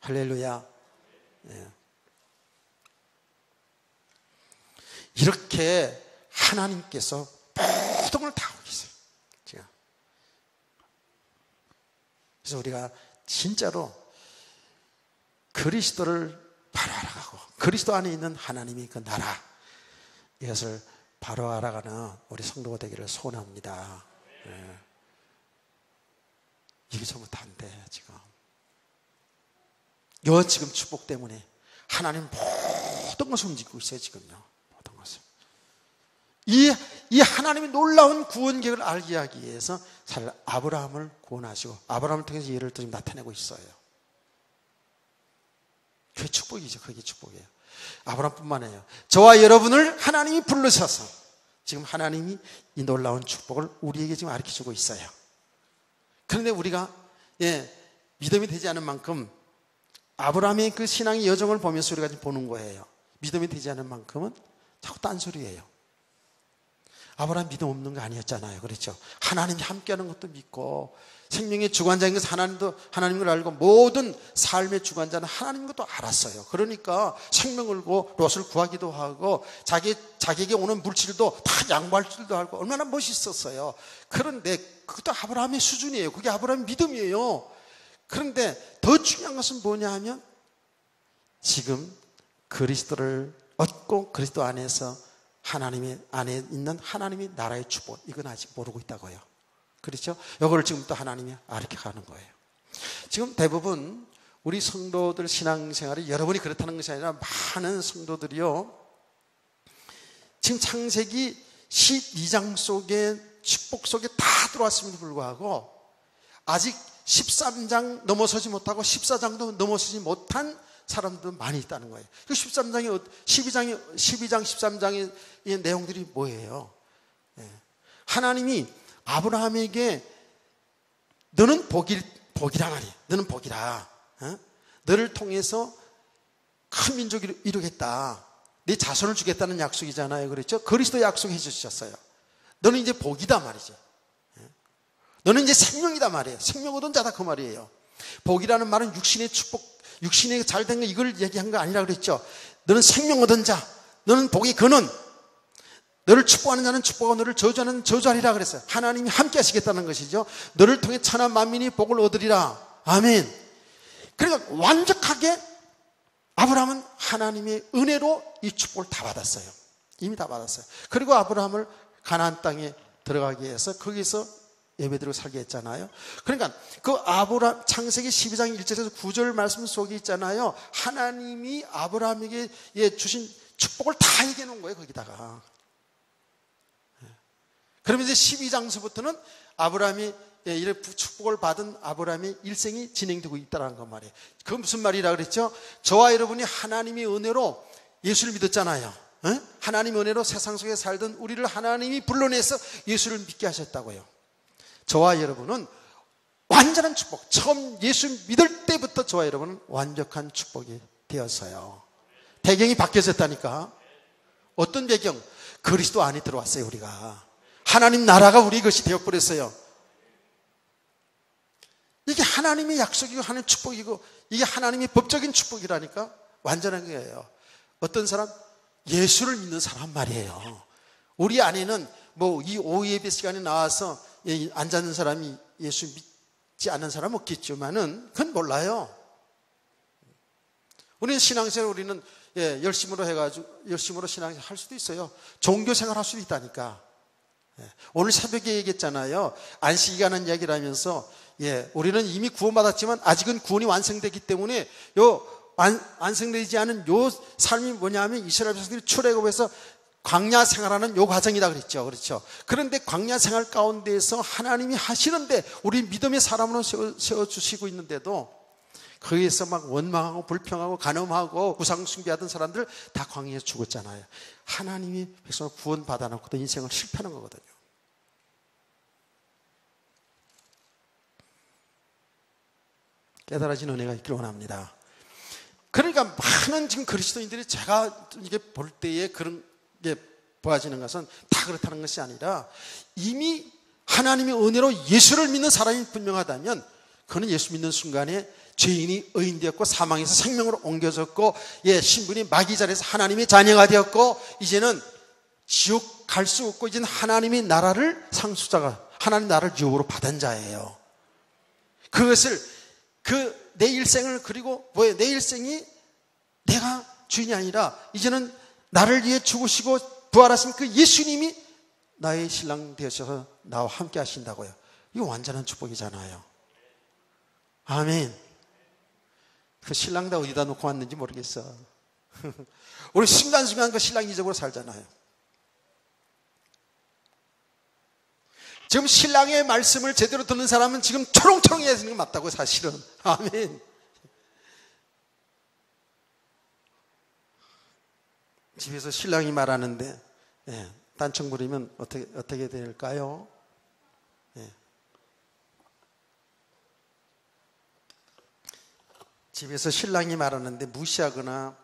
할렐루야. 이렇게 하나님께서 모든 걸 다 하고 계세요. 그래서 우리가 진짜로 그리스도를 바로 알아가고 그리스도 안에 있는 하나님의 그 나라, 이것을 바로 알아가는 우리 성도가 되기를 소원합니다. 예. 이게 전부 다인데 지금 지금 축복 때문에 하나님 모든 것을 움직이고 있어요. 지금요, 모든 것을. 이 하나님의 놀라운 구원 계획을 알게 하기 위해서 사실 아브라함을 구원하시고 아브라함을 통해서 예를 또 나타내고 있어요. 그게 축복이죠. 그게 축복이에요. 아브라함뿐만 아니에요. 저와 여러분을 하나님이 부르셔서 지금 하나님이 이 놀라운 축복을 우리에게 지금 가르쳐주고 있어요. 그런데 우리가 믿음이 되지 않은 만큼 아브라함의 그 신앙의 여정을 보면서 우리가 지금 보는 거예요. 믿음이 되지 않은 만큼은 자꾸 딴소리예요. 아브라함 믿음 없는 거 아니었잖아요. 그렇죠? 하나님이 함께하는 것도 믿고 생명의 주관자인 것은 하나님을 알고 모든 삶의 주관자는 하나님인 것도 알았어요. 그러니까 생명을 걸고 롯을 구하기도 하고 자기에게 오는 물질도 다 양보할 줄도 알고 얼마나 멋있었어요. 그런데 그것도 아브라함의 수준이에요. 그게 아브라함의 믿음이에요. 그런데 더 중요한 것은 뭐냐 하면 지금 그리스도를 얻고 그리스도 안에서 하나님의 안에 있는 하나님의 나라의 축복, 이건 아직 모르고 있다고요. 그렇죠? 이걸 지금 또 하나님이 가르쳐 가는 거예요. 지금 대부분 우리 성도들 신앙생활이 여러분이 그렇다는 것이 아니라 많은 성도들이요, 지금 창세기 12장 속에 축복 속에 다 들어왔음에도 불구하고 아직 13장 넘어서지 못하고 14장도 넘어서지 못한 사람도 많이 있다는 거예요. 그 12장, 13장의 내용들이 뭐예요? 하나님이 아브라함에게 너는 복이라 말이에요. 너는 복이라. 너를 통해서 큰 민족을 이루겠다. 네 자손을 주겠다는 약속이잖아요. 그렇죠? 그리스도 약속해 주셨어요. 너는 이제 복이다 말이죠. 너는 이제 생명이다 말이에요. 생명 얻은 자다 그 말이에요. 복이라는 말은 육신의 축복, 육신의 잘된 거 이걸 얘기한 거 아니라 그랬죠. 너는 생명 얻은 자, 너는 복의 근원, 너를 축복하는 자는 축복하고 너를 저주하는 저주하리라 그랬어요. 하나님이 함께 하시겠다는 것이죠. 너를 통해 천하 만민이 복을 얻으리라. 아멘. 그러니까 완벽하게 아브라함은 하나님의 은혜로 이 축복을 다 받았어요. 이미 다 받았어요. 그리고 아브라함을 가나안 땅에 들어가기 위해서 거기서 예배드리고 살게 했잖아요. 그러니까 그 아브라함 창세기 12장 1절에서 9절 말씀 속에 있잖아요. 하나님이 아브라함에게 주신 축복을 다 얘기해 놓은 거예요. 거기다가. 그러면 이제 12장서부터는 아브라함이 이런 축복을 받은 아브라함의 일생이 진행되고 있다는 것 말이에요. 그 무슨 말이라 그랬죠? 저와 여러분이 하나님의 은혜로 예수를 믿었잖아요. 하나님의 은혜로 세상 속에 살던 우리를 하나님이 불러내서 예수를 믿게 하셨다고요. 저와 여러분은 완전한 축복, 처음 예수 믿을 때부터 저와 여러분은 완벽한 축복이 되었어요. 배경이 바뀌어졌다니까. 어떤 배경? 그리스도 안에 들어왔어요. 우리가 하나님 나라가 우리 것이 되어버렸어요. 이게 하나님의 약속이고 하나님의 축복이고 이게 하나님의 법적인 축복이라니까. 완전한 거예요. 어떤 사람? 예수를 믿는 사람 말이에요. 우리 안에는 뭐 이 오후 예배 시간에 나와서 앉아있는 사람이 예수 믿지 않는 사람 없겠지만은 그건 몰라요. 우리는 신앙생활 우리는 열심으로 해가지고 열심으로 신앙생활 할 수도 있어요. 종교생활 할 수도 있다니까. 오늘 새벽에 얘기했잖아요. 안식이 가는 이야기를 하면서 우리는 이미 구원받았지만 아직은 구원이 완성되기 때문에 완성되지 않은 요 삶이 뭐냐면 이스라엘 백성들이 출애굽해서 광야 생활하는 요 과정이다 그랬죠. 그렇죠. 그런데 광야 생활 가운데에서 하나님이 하시는데 우리 믿음의 사람으로 세워주시고 있는데도 거기에서 막 원망하고 불평하고 간음하고 우상 숭배하던 사람들 다 광야에서 죽었잖아요. 하나님이 백성을 구원 받아놓고도 인생을 실패하는 거거든요. 깨달아진 은혜가 있기를 원합니다. 그러니까 많은 지금 그리스도인들이 제가 이게 볼 때에 그런 게 보아지는 것은 다 그렇다는 것이 아니라 이미 하나님의 은혜로 예수를 믿는 사람이 분명하다면 그는 예수 믿는 순간에 죄인이 의인 되었고 사망에서 생명으로 옮겨졌고 신분이 마귀 자리에서 하나님의 자녀가 되었고 이제는 지옥 갈 수 없고 이제는 하나님의 나라를 상수자가 하나님 나라를 유업으로 받은 자예요. 그것을 내 일생을 그리고 내 일생이 내가 주인이 아니라 이제는 나를 위해 죽으시고 부활하신 그 예수님이 나의 신랑 되셔서 나와 함께 하신다고요. 이거 완전한 축복이잖아요. 아멘. 그 신랑 다 어디다 놓고 왔는지 모르겠어. 우리 순간순간 그 신랑 이적으로 살잖아요. 지금 신랑의 말씀을 제대로 듣는 사람은 지금 초롱초롱해야 되는 게 맞다고, 사실은. 아멘. 집에서 신랑이 말하는데 딴청 부리면 어떻게 될까요? 집에서 신랑이 말하는데 무시하거나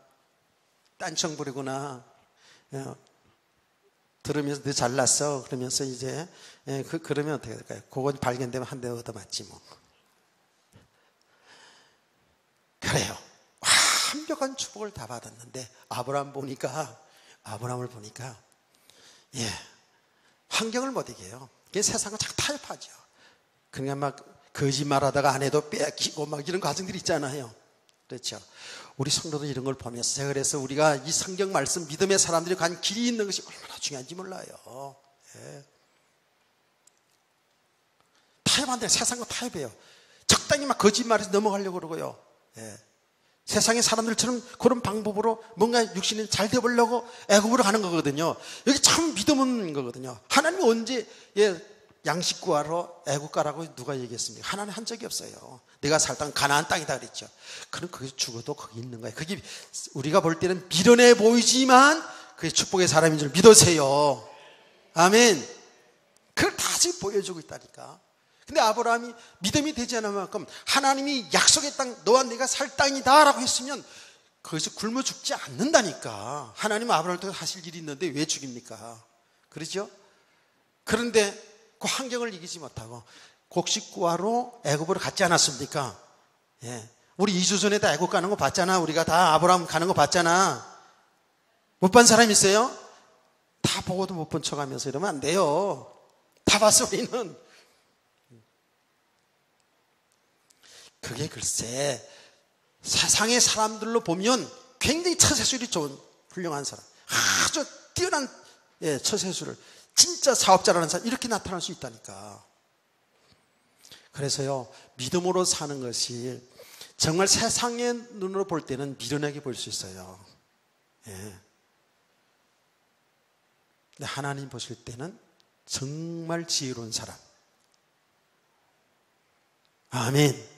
딴청 부리거나 들으면서 너 잘났어 그러면서 이제 그러면 어떻게 될까요? 그건 발견되면 한 대 얻어맞지 뭐. 그래요. 완벽한 축복을 다 받았는데 아브라함을 보니까 환경을 못 이겨요. 세상과 자꾸 타협하죠. 그러니까 막 거짓말하다가 아내도 빼앗기고 막 이런 과정들이 있잖아요. 그렇죠. 우리 성도도 이런 걸 보면서, 그래서 우리가 이 성경 말씀 믿음의 사람들이 간 길이 있는 것이 얼마나 중요한지 몰라요. 타협한데 세상과 타협해요. 적당히 막 거짓말해서 넘어가려고 그러고요. 세상의 사람들처럼 그런 방법으로 뭔가 육신이 잘 되어보려고 애굽으로 가는 거거든요. 여기 참 믿음 없는 거거든요. 하나님이 언제 양식 구하러 애굽 가라고 누가 얘기했습니까? 하나님 한 적이 없어요. 내가 살 땅은 가나안 땅이다 그랬죠. 그럼 거기 죽어도 거기 있는 거예요. 그게 우리가 볼 때는 미련해 보이지만 그게 축복의 사람인 줄 믿으세요. 아멘. 그걸 다 지금 보여주고 있다니까. 근데 아브라함이 믿음이 되지 않은 만큼 하나님이 약속의 땅, 너와 내가 살 땅이다 라고 했으면 거기서 굶어 죽지 않는다니까. 하나님은 아브라함을 통해 하실 일이 있는데 왜 죽입니까? 그렇죠? 그런데 그 환경을 이기지 못하고 곡식 구하러 애굽으로 갔지 않았습니까? 우리 2주 전에 다 애굽 가는 거 봤잖아. 우리가 다 아브라함 가는 거 봤잖아. 못 본 사람 있어요? 다 보고도 못 본 척하면서 이러면 안 돼요. 다 봤어 우리는. 그게 글쎄 세상의 사람들로 보면 굉장히 처세술이 좋은 훌륭한 사람, 아주 뛰어난 처세술을, 진짜 사업자라는 사람 이렇게 나타날 수 있다니까. 그래서요, 믿음으로 사는 것이 정말 세상의 눈으로 볼 때는 미련하게 보일 수 있어요. 근데 하나님 보실 때는 정말 지혜로운 사람. 아멘.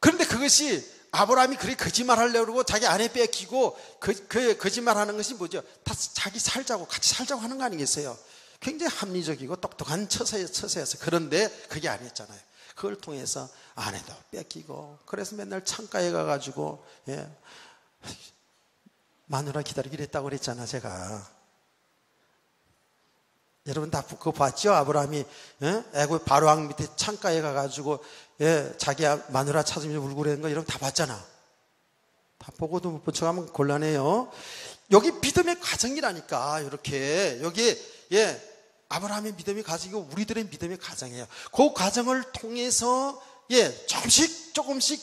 그런데 그것이 아브라함이 그렇게 거짓말하려고 그러고 자기 아내 뺏기고 그 거짓말하는 것이 뭐죠? 다 자기 살자고, 같이 살자고 하는 거 아니겠어요? 굉장히 합리적이고 똑똑한 처세였어요. 그런데 그게 아니었잖아요. 그걸 통해서 아내도 뺏기고, 그래서 맨날 창가에 가가지고 마누라 기다리기로 했다고 그랬잖아 제가. 여러분 다 그거 봤죠? 아브라함이 애굽 바로왕 밑에 창가에 가가지고 자기 마누라 찾으면서 울고 그러는 거 이런 거 다 봤잖아. 다 보고도 못 본 척하면 곤란해요. 여기 믿음의 과정이라니까. 이렇게 여기 아브라함의 믿음의 과정이고 우리들의 믿음의 과정이에요. 그 과정을 통해서 조금씩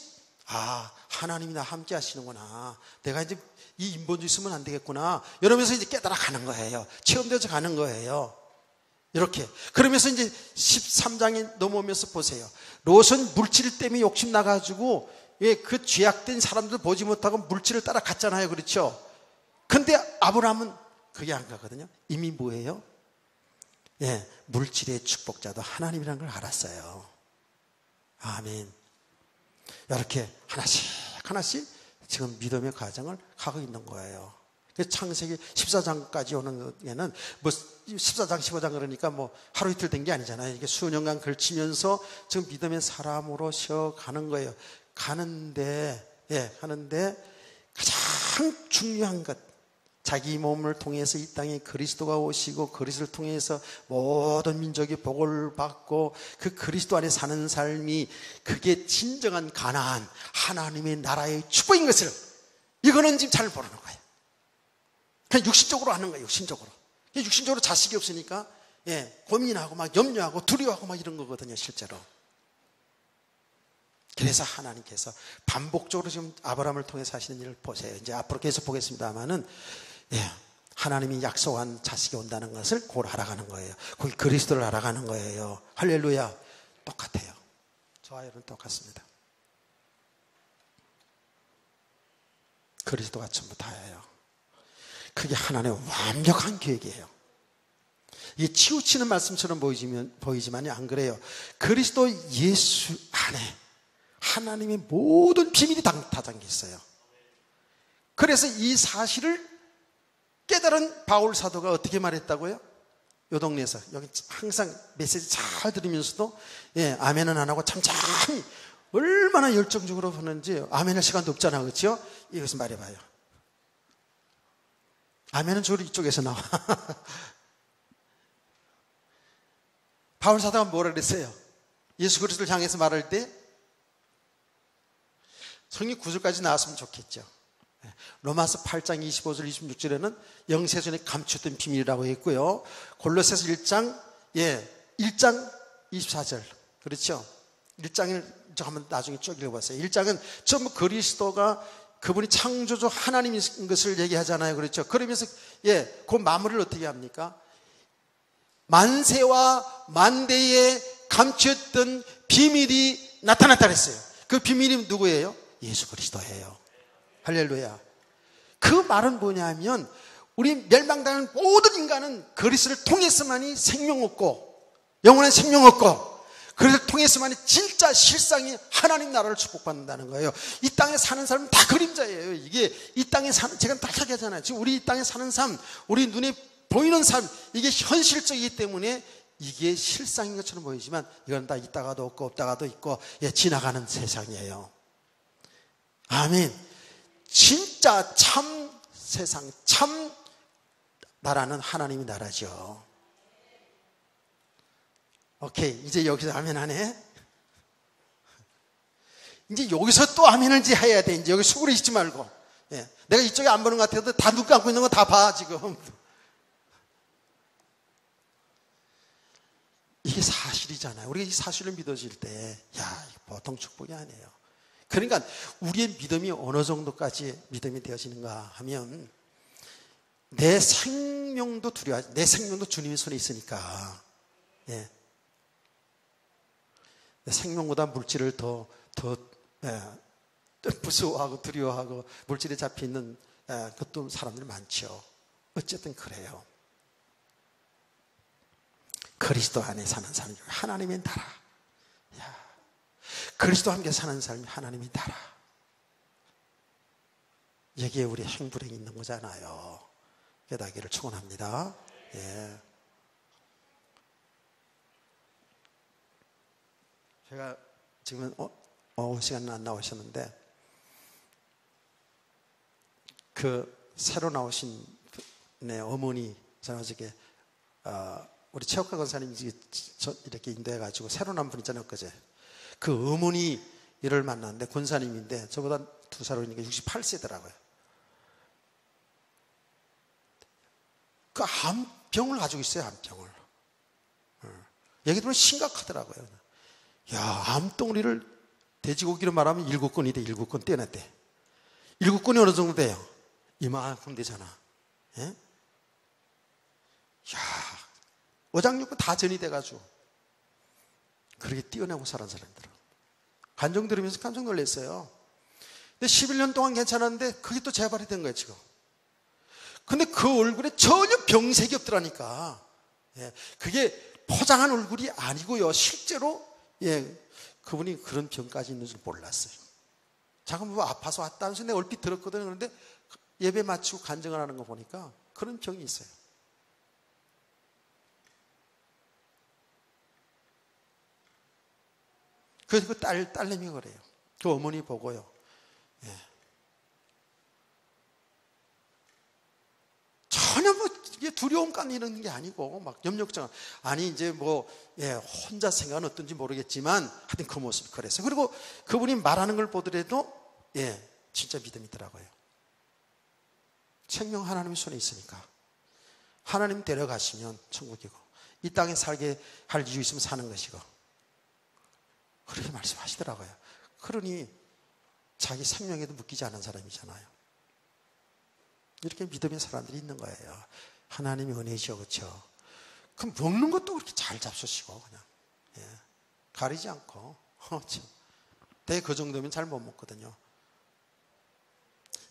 하나님이 나 함께 하시는구나. 내가 이제 이 인본주의 있으면 안 되겠구나. 이러면서 이제 깨달아 가는 거예요. 체험되어서 가는 거예요. 이렇게. 그러면서 이제 13장에 넘어오면서 보세요. 롯은 물질 때문에 욕심 나가지고 그 죄악된 사람들 보지 못하고 물질을 따라 갔잖아요. 그렇죠? 근데 아브라함은 그게 안 가거든요. 이미 뭐예요? 물질의 축복자도 하나님이라는 걸 알았어요. 아멘. 이렇게 하나씩 지금 믿음의 과정을 가고 있는 거예요. 창세기 14장까지 오는 데는 14장 15장 그러니까 하루 이틀 된 게 아니잖아요. 이게 수년간 걸치면서 지금 믿음의 사람으로 쉬어가는 거예요. 하는데 가장 중요한 것, 자기 몸을 통해서 이 땅에 그리스도가 오시고 그리스도를 통해서 모든 민족이 복을 받고 그 그리스도 안에 사는 삶이, 그게 진정한 가나안 하나님의 나라의 축복인 것을, 이거는 지금 잘 모르는 거예요. 그냥 육신적으로 하는 거예요. 육신적으로 자식이 없으니까 고민하고 막 염려하고 두려워하고 막 이런 거거든요. 실제로. 그래서 하나님께서 반복적으로 지금 아브라함을 통해서 하시는 일을 보세요. 이제 앞으로 계속 보겠습니다만은, 하나님이 약속한 자식이 온다는 것을 그걸 알아가는 거예요. 거기 그리스도를 알아가는 거예요. 할렐루야. 똑같아요. 저와 여러분 똑같습니다. 그리스도가 전부 다예요. 그게 하나님의 완벽한 계획이에요. 이게 치우치는 말씀처럼 보이지만 안 그래요. 그리스도 예수 안에 하나님의 모든 비밀이 다 담겨 있어요. 그래서 이 사실을 깨달은 바울 사도가 어떻게 말했다고요? 요 동네에서 여기 항상 메시지 잘 들으면서도 아멘은 안 하고 잠잠히 얼마나 열정적으로 하는지 아멘할 시간도 없잖아, 그렇죠? 이것을 말해봐요. 아멘은 주로 이쪽에서 나와. 바울 사도가 뭐라 그랬어요? 예수 그리스도를 향해서 말할 때 성경 9절까지 나왔으면 좋겠죠. 로마서 8장 25절 26절에는 영세전에 감추었던 비밀이라고 했고요. 골로새서 1장 24절 그렇죠. 1장을 한번 나중에 쭉 읽어봤어요. 1장은 전부 그리스도가 그분이 창조주 하나님인 것을 얘기하잖아요. 그렇죠. 그러면서 그 마무리를 어떻게 합니까? 만세와 만대에 감추었던 비밀이 나타났다 그랬어요. 그 비밀이 누구예요? 예수 그리스도예요. 할렐루야. 그 말은 뭐냐면 우리 멸망당한 모든 인간은 그리스도를 통해서만이 생명 얻고 영원한 생명 얻고 그리스도를 통해서만이 진짜 실상이 하나님 나라를 축복받는다는 거예요. 이 땅에 사는 사람은 다 그림자예요. 이게 이 땅에 사는, 제가 딱 얘기하잖아요. 지금 우리 이 땅에 사는 삶, 우리 눈에 보이는 삶, 이게 현실적이기 때문에 이게 실상인 것처럼 보이지만 이건 다 있다가도 없고 없다가도 있고 지나가는 세상이에요. 아멘. 진짜 참 세상, 참 나라는 하나님의 나라죠. 오케이. 이제 여기서 아멘 하네. 이제 여기서 또 아멘을 이제 해야 돼. 이제 여기 수그려 있지 말고. 내가 이쪽에 안 보는 것 같아도 다 눈 감고 있는 거 다 봐, 지금. 이게 사실이잖아요. 우리가 이 사실을 믿어질 때, 야, 이거 보통 축복이 아니에요. 그러니까 우리의 믿음이 어느 정도까지 믿음이 되어지는가 하면 내 생명도 두려워하지. 내 생명도 주님의 손에 있으니까. 내 생명보다 물질을 더 무서워하고 두려워하고 물질에 잡혀있는 그것도 사람들이 많죠. 어쨌든 그래요. 그리스도 안에 사는 사람이 하나님의 나라. 그리스도 함께 사는 삶이 하나님의 나라. 여기에 우리 행불행이 있는 거잖아요. 깨닫기를 축원합니다. 제가 지금은 시간 안 나오셨는데 그 새로 나오신 어머니 저는 어저께 우리 최옥화 권사님이 이렇게 인도해가지고 새로 나온 분 있잖아요. 엊그제 그 어머니를 만났는데 권사님인데 저보다 2살 어리니까 68세더라고요. 그 암병을 가지고 있어요. 암병을. 얘기 들으면 심각하더라고요. 야, 암덩어리를 돼지고기로 말하면 7건이 돼. 7건 떼어냈대. 7건이 어느 정도 돼요? 이만큼 되잖아. 야, 어장육부 다 전이 돼가지고 그렇게 띄어내고 살은 사람들은 간증 들으면서 깜짝 놀랐어요. 근데 11년 동안 괜찮았는데 그게 또 재발이 된 거예요 지금. 근데 그 얼굴에 전혀 병색이 없더라니까. 그게 포장한 얼굴이 아니고요. 실제로 그분이 그런 병까지 있는 줄 몰랐어요. 잠깐 뭐 아파서 왔다면서 내가 얼핏 들었거든요. 그런데 예배 마치고 간증을 하는 거 보니까 그런 병이 있어요. 그래서 그 딸내미 그래요. 그 어머니 보고요. 전혀 뭐 두려움감 이런 게 아니고 막 염려걱정 아니 이제 뭐 혼자 생각은 어떤지 모르겠지만 하여튼 그 모습이 그랬어요. 그리고 그분이 말하는 걸 보더라도 진짜 믿음이더라고요. 생명 하나님의 손에 있으니까 하나님 데려가시면 천국이고 이 땅에 살게 할 이유 있으면 사는 것이고 그렇게 말씀하시더라고요. 그러니 자기 생명에도 묶이지 않은 사람이잖아요. 이렇게 믿음의 사람들이 있는 거예요. 하나님의 은혜죠, 그렇죠? 그럼 먹는 것도 그렇게 잘 잡수시고 그냥 가리지 않고 대 그 정도면 잘 못 먹거든요.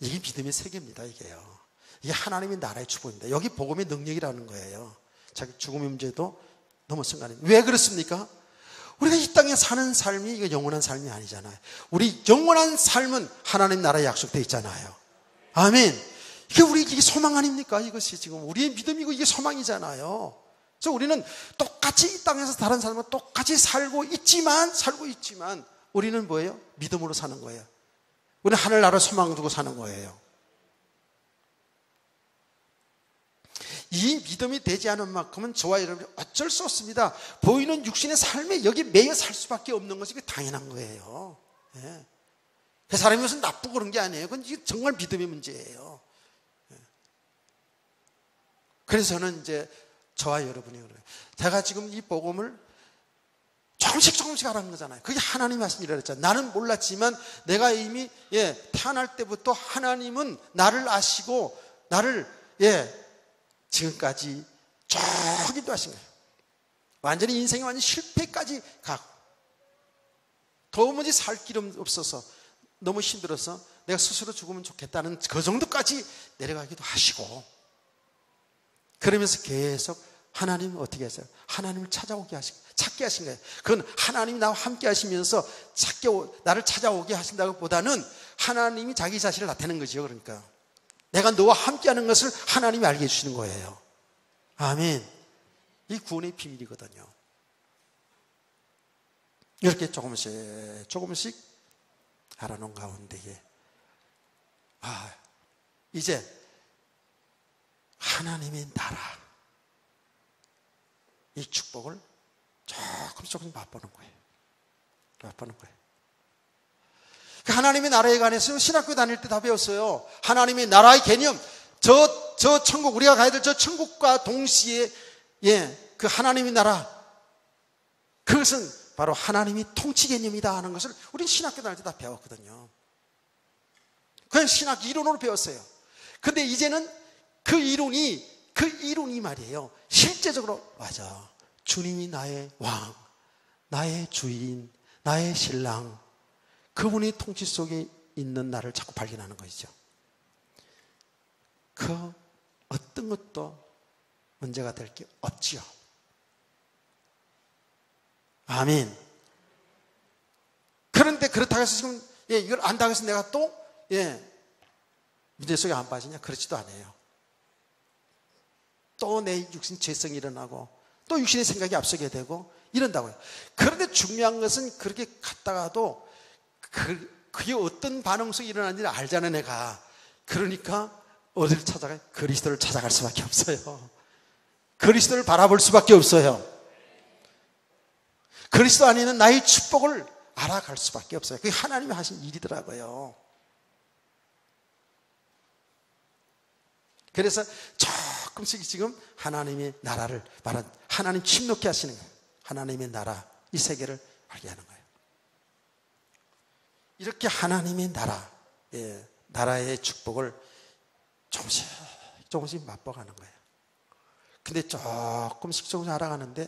이게 믿음의 세계입니다. 이게요. 이게 하나님의 나라의 축복입니다. 여기 복음의 능력이라는 거예요. 자기 죽음의 문제도 넘어선 거 아니에요. 왜 그렇습니까? 우리가 이 땅에 사는 삶이 이거 영원한 삶이 아니잖아요. 우리 영원한 삶은 하나님 나라에 약속되어 있잖아요. 아멘. 이게 소망 아닙니까? 이것이 지금 우리의 믿음이고 이게 소망이잖아요. 그래서 우리는 똑같이 이 땅에서 다른 사람과 똑같이 살고 있지만 우리는 뭐예요? 믿음으로 사는 거예요. 우리는 하늘나라 소망 두고 사는 거예요. 이 믿음이 되지 않은 만큼은 저와 여러분이 어쩔 수 없습니다. 보이는 육신의 삶에 여기 매여 살 수밖에 없는 것이 당연한 거예요. 그 사람이 무슨 나쁘고 그런 게 아니에요. 그건 정말 믿음의 문제예요. 그래서 저는 이제 저와 여러분이 그래요. 제가 지금 이 복음을 조금씩 하라는 거잖아요. 그게 하나님이 하신 일이라 했잖아요. 나는 몰랐지만 내가 이미 태어날 때부터 하나님은 나를 아시고 나를 지금까지 저기도 하신 거예요. 완전히 인생이 완전 실패까지 가고 도무지 살 길 없어서 너무 힘들어서 내가 스스로 죽으면 좋겠다는 그 정도까지 내려가기도 하시고 그러면서 계속 하나님은 어떻게 하세요? 하나님을 찾게 하신 거예요. 그건 하나님이 나와 함께 하시면서 나를 찾아오게 하신다고 보다는 하나님이 자기 자신을 나타내는 거죠. 그러니까 내가 너와 함께 하는 것을 하나님이 알게 해주시는 거예요. 아멘. 이 구원의 비밀이거든요. 이렇게 조금씩 알아놓은 가운데에 이제 하나님의 나라 이 축복을 조금씩 맛보는 거예요. 하나님의 나라에 관해서 신학교 다닐 때 다 배웠어요. 하나님의 나라의 개념, 저 천국, 우리가 가야 될 저 천국과 동시에 그 하나님의 나라, 그것은 바로 하나님이 통치 개념이다 하는 것을 우리는 신학교 다닐 때 다 배웠거든요. 그냥 신학 이론으로 배웠어요. 근데 이제는 그 이론이 말이에요. 실제적으로 맞아. 주님이 나의 왕, 나의 주인, 나의 신랑, 그분의 통치 속에 있는 나를 자꾸 발견하는 것이죠. 그 어떤 것도 문제가 될 게 없지요. 아멘. 그런데 그렇다고 해서 지금 이걸 안다고 해서 내가 또 문제 속에 안 빠지냐? 그렇지도 않아요. 또 내 육신 죄성이 일어나고 또 육신의 생각이 앞서게 되고 이런다고요. 그런데 중요한 것은 그렇게 갔다가도 그게 어떤 반응 속에 일어나는지를 알잖아 내가. 그러니까 어디를 찾아가요? 그리스도를 찾아갈 수밖에 없어요. 그리스도를 바라볼 수밖에 없어요. 그리스도 안에 있는 나의 축복을 알아갈 수밖에 없어요. 그게 하나님이 하신 일이더라고요. 그래서 조금씩 지금 하나님의 나라를 말한 하나님 침노케 하시는 거예요. 하나님의 나라, 이 세계를 알게 하는 거예요. 이렇게 하나님의 나라, 나라의 축복을 조금씩 맛보가는 거예요. 근데 조금씩 알아가는데,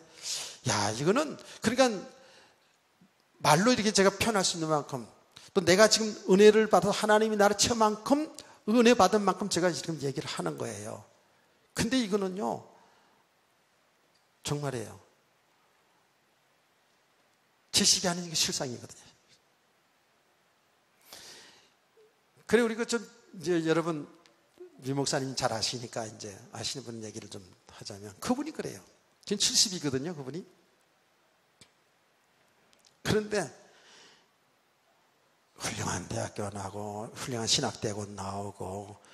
이거는, 그러니까, 말로 이렇게 제가 표현할 수 있는 만큼, 또 내가 지금 은혜를 받아서 하나님이 나를 채만큼, 은혜 받은 만큼 제가 지금 얘기를 하는 거예요. 근데 이거는요, 정말이에요. 지식이 아닌 게 실상이거든요. 그래, 우리가 이제 여러분, 유 목사님 잘 아시니까 이제 아시는 분 얘기를 좀 하자면, 그분이 그래요. 지금 70이거든요, 그분이. 그런데, 훌륭한 대학교 나오고, 훌륭한 신학대학원 나오고,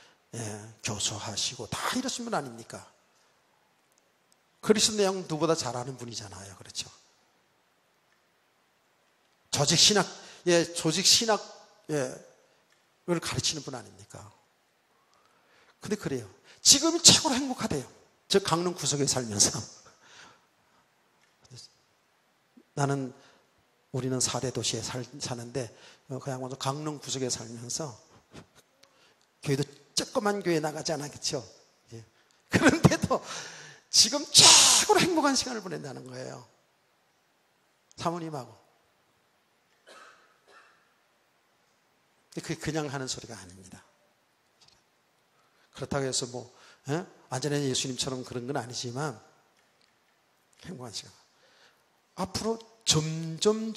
교수하시고, 다 이러신 분 아닙니까? 그리스도 내용 누구보다 잘 아는 분이잖아요. 그렇죠? 조직신학, 을 가르치는 분 아닙니까? 근데 그래요. 지금이 최고로 행복하대요. 저 강릉 구석에 살면서. 나는 우리는 4대 도시에 사는데 그냥 먼저 강릉 구석에 살면서 교회도 조그만 교회 나가지 않았겠죠. 예. 그런데도 지금 최고로 행복한 시간을 보낸다는 거예요. 사모님하고. 그게 그냥 하는 소리가 아닙니다. 그렇다고 해서 완전히 예수님처럼 그런 건 아니지만 행복한 시간. 앞으로 점점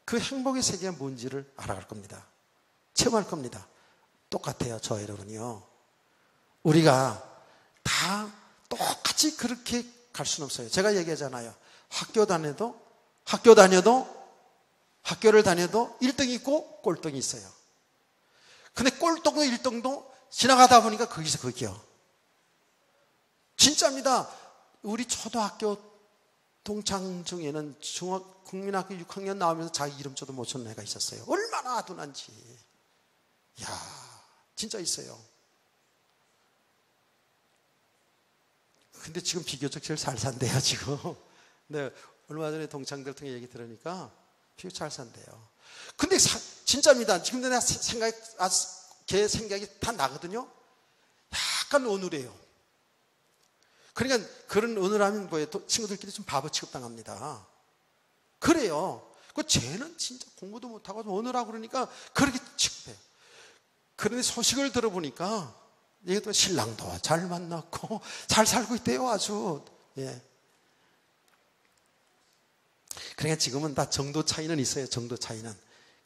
그 행복의 세계가 뭔지를 알아갈 겁니다. 체험할 겁니다. 똑같아요. 저 여러분이요. 우리가 다 똑같이 그렇게 갈 수는 없어요. 제가 얘기하잖아요. 학교를 다녀도 1등이 있고 꼴등이 있어요. 근데 꼴등도 1등도 지나가다 보니까 거기서 거기요. 진짜입니다. 우리 초등학교 동창 중에는 국민학교 6학년 나오면서 자기 이름조도 못 쳤는 애가 있었어요. 얼마나 아둔한지. 진짜 있어요. 근데 지금 비교적 제일 잘 산대요, 지금. 네, 얼마 전에 동창들 통해 얘기 들으니까 비교적 잘 산대요. 근데 진짜입니다. 지금 내 걔 생각이 다 나거든요. 약간 어눌해요. 그러니까 그런 어눌하면 뭐예요? 친구들끼리 좀 바보 취급당합니다. 그래요. 쟤는 진짜 공부도 못하고 어눌하고 그러니까 그렇게 취급해요. 그런데 소식을 들어보니까 얘도 신랑도 잘 만났고 잘 살고 있대요, 아주. 예. 그러니까 지금은 다 정도 차이는 있어요, 정도 차이는.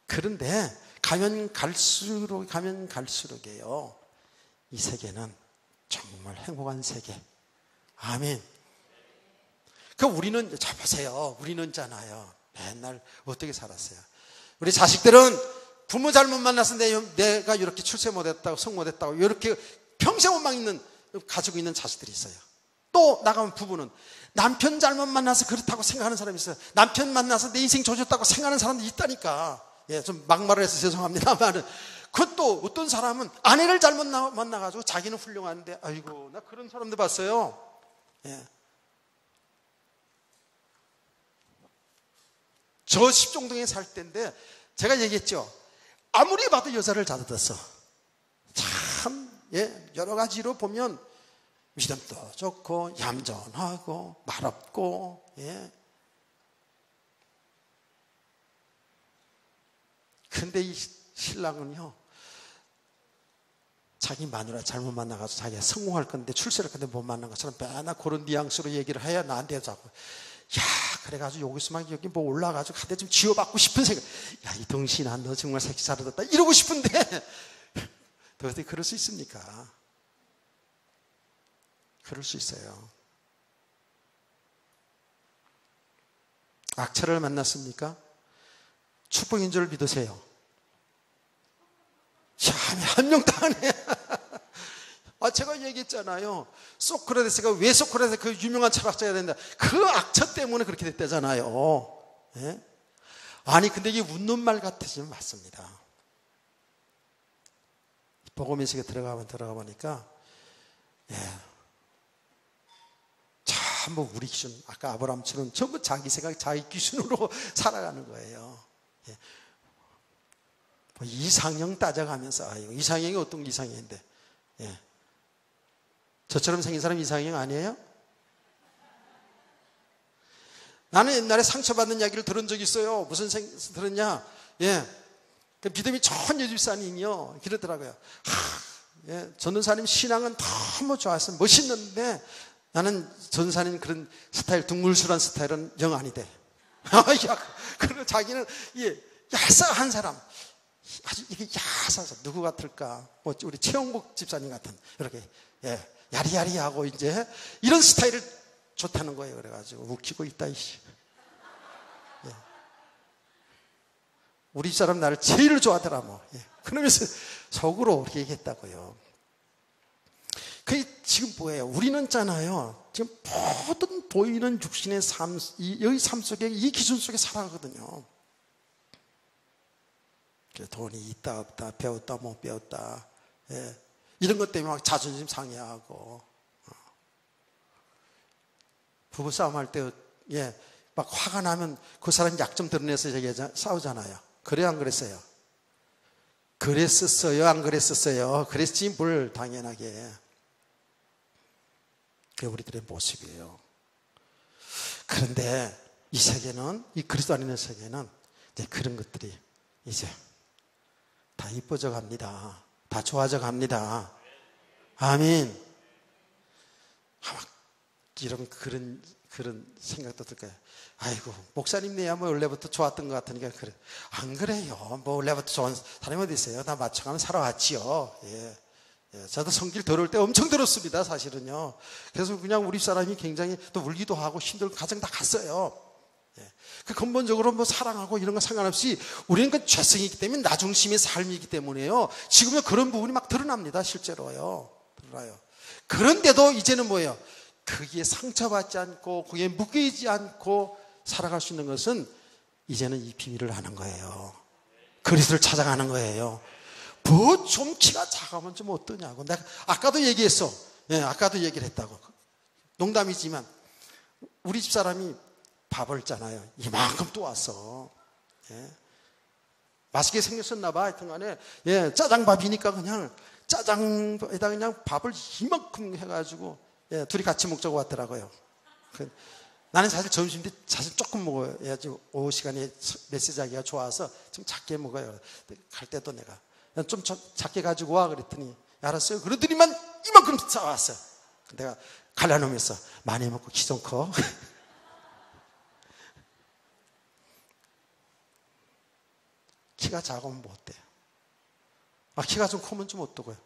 그런데 가면 갈수록이에요. 이 세계는 정말 행복한 세계. 아멘. 우리는, 자 보세요. 우리는 있잖아요. 맨날 어떻게 살았어요? 우리 자식들은 부모 잘못 만나서 내가 이렇게 출세 못했다고, 성 못했다고, 이렇게 평생 원망 가지고 있는 자식들이 있어요. 또 나가면 부부는 남편 잘못 만나서 그렇다고 생각하는 사람이 있어요. 남편 만나서 내 인생 조졌다고 생각하는 사람도 있다니까. 예, 좀 막말을 해서 죄송합니다만. 그것도 어떤 사람은 아내를 잘못 만나가지고 자기는 훌륭한데, 아이고, 나 그런 사람도 봤어요. 예. 저 십종동에 살 때인데, 제가 얘기했죠. 아무리 봐도 여자를 잘 얻었어. 참, 여러 가지로 보면 믿음도 좋고, 얌전하고, 말없고, 근데 이 신랑은요, 자기 마누라 잘못 만나가지고 자기가 성공할 건데 출세를 할 건데 못 만난 것처럼 맨날 그런 뉘앙스로 얘기를 해야 나한테 자꾸 그래가지고 여기서 막 여기 뭐 올라가지고 한대 좀 지어받고 싶은 생각. 이 덩신아, 너 정말 새끼 잘 얻었다 이러고 싶은데 도대체 그럴 수 있습니까? 그럴 수 있어요. 악처를 만났습니까? 축복인 줄 믿으세요. 한 명도 안 해. 제가 얘기했잖아요. 소크라테스가 왜 소크라테스 그 유명한 철학자가 된다. 그 악처 때문에 그렇게 됐다잖아요. 예? 아니 근데 이게 웃는 말 같으시면 맞습니다. 복음인식에 들어가 보니까 전부 우리 기준, 아까 아브라함처럼 전부 자기 생각, 자기 기준으로 살아가는 거예요. 이상형 따져가면서 이상형이 어떤 이상형인데 저처럼 생긴 사람 이상형 아니에요? 나는 옛날에 상처받는 이야기를 들은 적이 있어요. 무슨 들었냐? 그 믿음이 좋은 여집사님이요 그러더라고요. 전도사님 신앙은 너무 좋았어요. 멋있는데 나는 전도사님 그런 스타일, 둥글수란 스타일은 영 아니 돼. 그리고 자기는 얄쌍한 사람, 아주 이게 야사서 누구 같을까? 우리 최영복 집사님 같은 이렇게 야리야리하고 이제 이런 스타일을 좋다는 거예요. 그래가지고 웃기고 있다 이씨. 우리 사람 나를 제일 좋아하더라 뭐. 그러면서 속으로 그렇게 얘기했다고요. 그게 지금 뭐예요? 우리는 있잖아요. 지금 모든 보이는 육신의 삶, 여기 삶 속에 이 기준 속에 살아가거든요. 돈이 있다 없다, 배웠다 못 배웠다, 이런 것 때문에 막 자존심 상해하고 부부싸움 할 때 막 화가 나면 그 사람 약점 드러내서 싸우잖아요. 그래요, 안 그랬어요? 그랬었어요, 안 그랬었어요? 그랬지 뭘 당연하게. 그게 우리들의 모습이에요. 그런데 이 세계는, 이 그리스도 안에 있는 세계는 이제 그런 것들이 이제 다 이뻐져 갑니다. 다 좋아져 갑니다. 아멘. 아마 이런 그런 생각도 들 거예요. 아이고, 목사님네야 뭐 원래부터 좋았던 것 같으니까 그래. 안 그래요. 뭐 원래부터 좋은 사람이 어디 있어요? 다 맞춰가면 살아왔지요. 예. 예, 저도 성질 더러울 때 엄청 들었습니다, 사실은요. 그래서 그냥 우리 사람이 굉장히 또 울기도 하고 힘들고 가정 다 갔어요. 예. 그 근본적으로 뭐 사랑하고 이런 거 상관없이 우리는 그 죄성이기 때문에 나 중심의 삶이기 때문에요. 지금은 그런 부분이 막 드러납니다, 실제로요. 드러나요. 그런데도 이제는 뭐예요? 거기에 상처받지 않고 거기에 묶이지 않고 살아갈 수 있는 것은 이제는 이 비밀을 아는 거예요. 그리스도를 찾아가는 거예요. 뭐 좀 키가 작으면 좀 어떠냐고. 내가 아까도 얘기했어. 예, 아까도 얘기를 했다고. 농담이지만 우리 집사람이 밥을 짜나요. 이만큼 또 왔어. 예. 맛있게 생겼었나 봐. 하여튼 간에 예, 짜장밥이니까 그냥 짜장에다 그냥 밥을 이만큼 해가지고 예, 둘이 같이 먹자고 왔더라고요. 나는 사실 점심 때 사실 조금 먹어야지 오후 시간에 메시지하기가 좋아서 좀 작게 먹어요. 갈 때도 내가 좀 작게 가지고 와 그랬더니 알았어요. 그러더니만 이만큼 싸왔어. 내가 갈라놓으면서 많이 먹고 키 좀 커. 키가 작으면 뭐 어때요? 아, 키가 좀 크면 좀 어떠고요?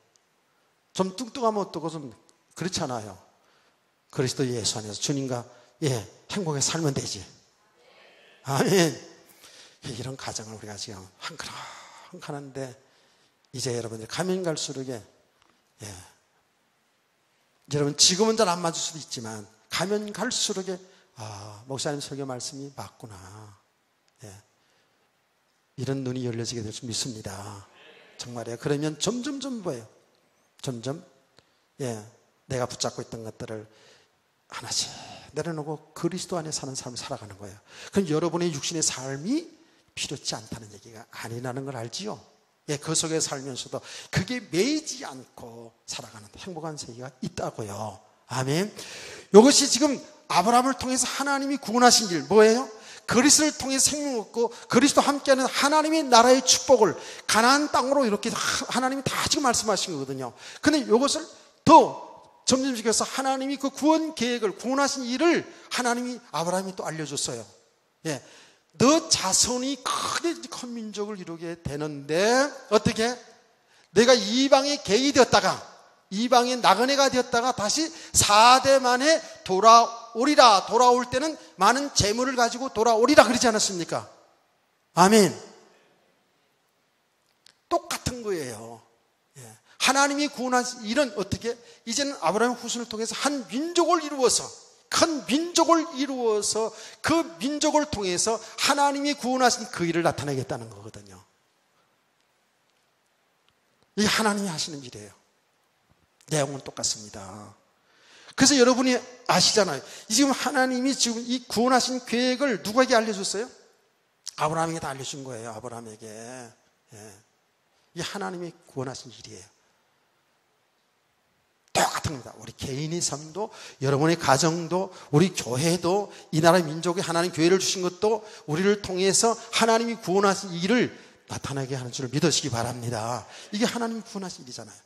좀 뚱뚱하면 어떠고 좀 그렇잖아요. 그리스도 예수 안에서 주님과 예, 행복하게 살면 되지. 아멘. 이런 가정을 우리가 지금 한 칸 하는데 이제 여러분들 가면 갈수록 예, 여러분 지금은 잘 안 맞을 수도 있지만 가면 갈수록 아, 목사님 설교 말씀이 맞구나. 예, 이런 눈이 열려지게 될 줄 믿습니다. 정말이에요. 그러면 점점 뭐예요? 점점 예, 내가 붙잡고 있던 것들을 하나씩 내려놓고 그리스도 안에 사는 삶을 살아가는 거예요. 그럼 여러분의 육신의 삶이 필요치 않다는 얘기가 아니라는 걸 알지요? 예, 그 속에 살면서도 그게 매이지 않고 살아가는 행복한 세계가 있다고요. 아멘. 이것이 지금 아브라함을 통해서 하나님이 구원하신 길 뭐예요? 그리스도를 통해 생명 얻고 그리스도 함께하는 하나님의 나라의 축복을 가나안 땅으로 이렇게 하나님이 다 지금 말씀하신 거거든요. 근데 이것을 더 점점시켜서 하나님이 그 구원 계획을 구원하신 일을 하나님이 아브라함이 또 알려줬어요. 예, 너 자손이 크게 큰 민족을 이루게 되는데 어떻게? 내가 이방의 객이 되었다가 이방의 나그네가 되었다가 다시 4대 만에 돌아오리라. 돌아올 때는 많은 재물을 가지고 돌아오리라 그러지 않았습니까? 아멘. 똑같은 거예요. 예. 하나님이 구원하신 일은 어떻게? 이제는 아브라함 후손을 통해서 한 민족을 이루어서 큰 민족을 이루어서 그 민족을 통해서 하나님이 구원하신 그 일을 나타내겠다는 거거든요. 이게 하나님이 하시는 일이에요. 내용은 똑같습니다. 그래서 여러분이 아시잖아요. 지금 하나님이 지금 이 구원하신 계획을 누구에게 알려줬어요? 아브라함에게 다 알려준 거예요. 아브라함에게. 예. 이 하나님이 구원하신 일이에요. 똑같은 겁니다. 우리 개인의 삶도 여러분의 가정도 우리 교회도 이 나라 민족에 하나님 교회를 주신 것도 우리를 통해서 하나님이 구원하신 일을 나타나게 하는 줄을 믿으시기 바랍니다. 이게 하나님이 구원하신 일이잖아요.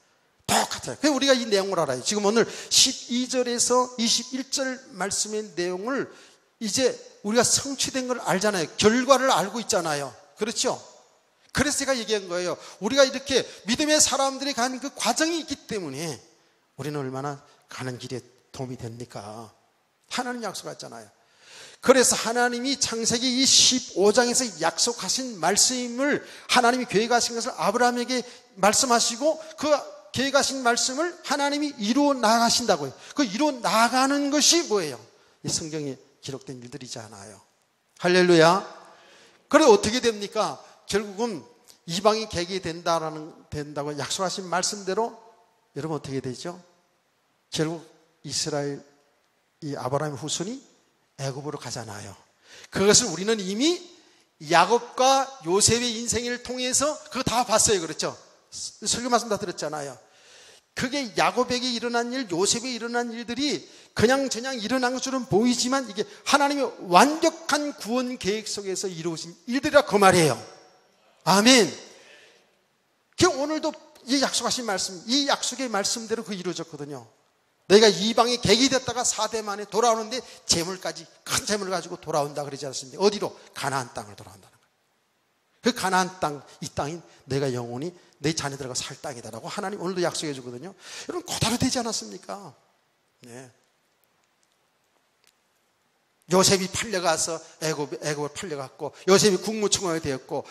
똑같아요. 그래서 우리가 이 내용을 알아요. 지금 오늘 12절에서 21절 말씀의 내용을 이제 우리가 성취된 걸 알잖아요. 결과를 알고 있잖아요. 그렇죠? 그래서 제가 얘기한 거예요. 우리가 이렇게 믿음의 사람들이 가는 그 과정이 있기 때문에 우리는 얼마나 가는 길에 도움이 됩니까? 하나님 약속했잖아요. 그래서 하나님이 창세기 15장에서 약속하신 말씀을 하나님이 계획하신 것을 아브라함에게 말씀하시고 그 계획하신 말씀을 하나님이 이루어 나가신다고요. 그 이루어 나가는 것이 뭐예요? 이 성경에 기록된 일들이잖아요. 할렐루야. 그래 어떻게 됩니까? 결국은 이방이 객이 된다고 약속하신 말씀대로 여러분 어떻게 되죠? 결국 이스라엘 이 아브라함의 후손이 애굽으로 가잖아요. 그것을 우리는 이미 야곱과 요셉의 인생을 통해서 그거 다 봤어요. 그렇죠? 설교 말씀 다 들었잖아요. 그게 야곱에게 일어난 일, 요셉에게 일어난 일들이 그냥 일어난 것처럼 보이지만 이게 하나님의 완벽한 구원 계획 속에서 이루어진 일들이라 그 말이에요. 아멘. 오늘도 이 약속하신 말씀, 이 약속의 말씀대로 그 이루어졌거든요. 너희가 이방의 객이 됐다가 4대 만에 돌아오는데 재물까지, 큰 재물을 가지고 돌아온다 그러지 않습니까? 어디로? 가나안 땅을 돌아온다는 거예요. 그 가나안 땅, 이 땅이 내가 영원히 내 자녀들과 살 땅이다라고 하나님 오늘도 약속해 주거든요. 여러분 그대로 되지 않았습니까? 네. 요셉이 팔려가서 애굽을 팔려갔고, 요셉이 국무총장이 되었고,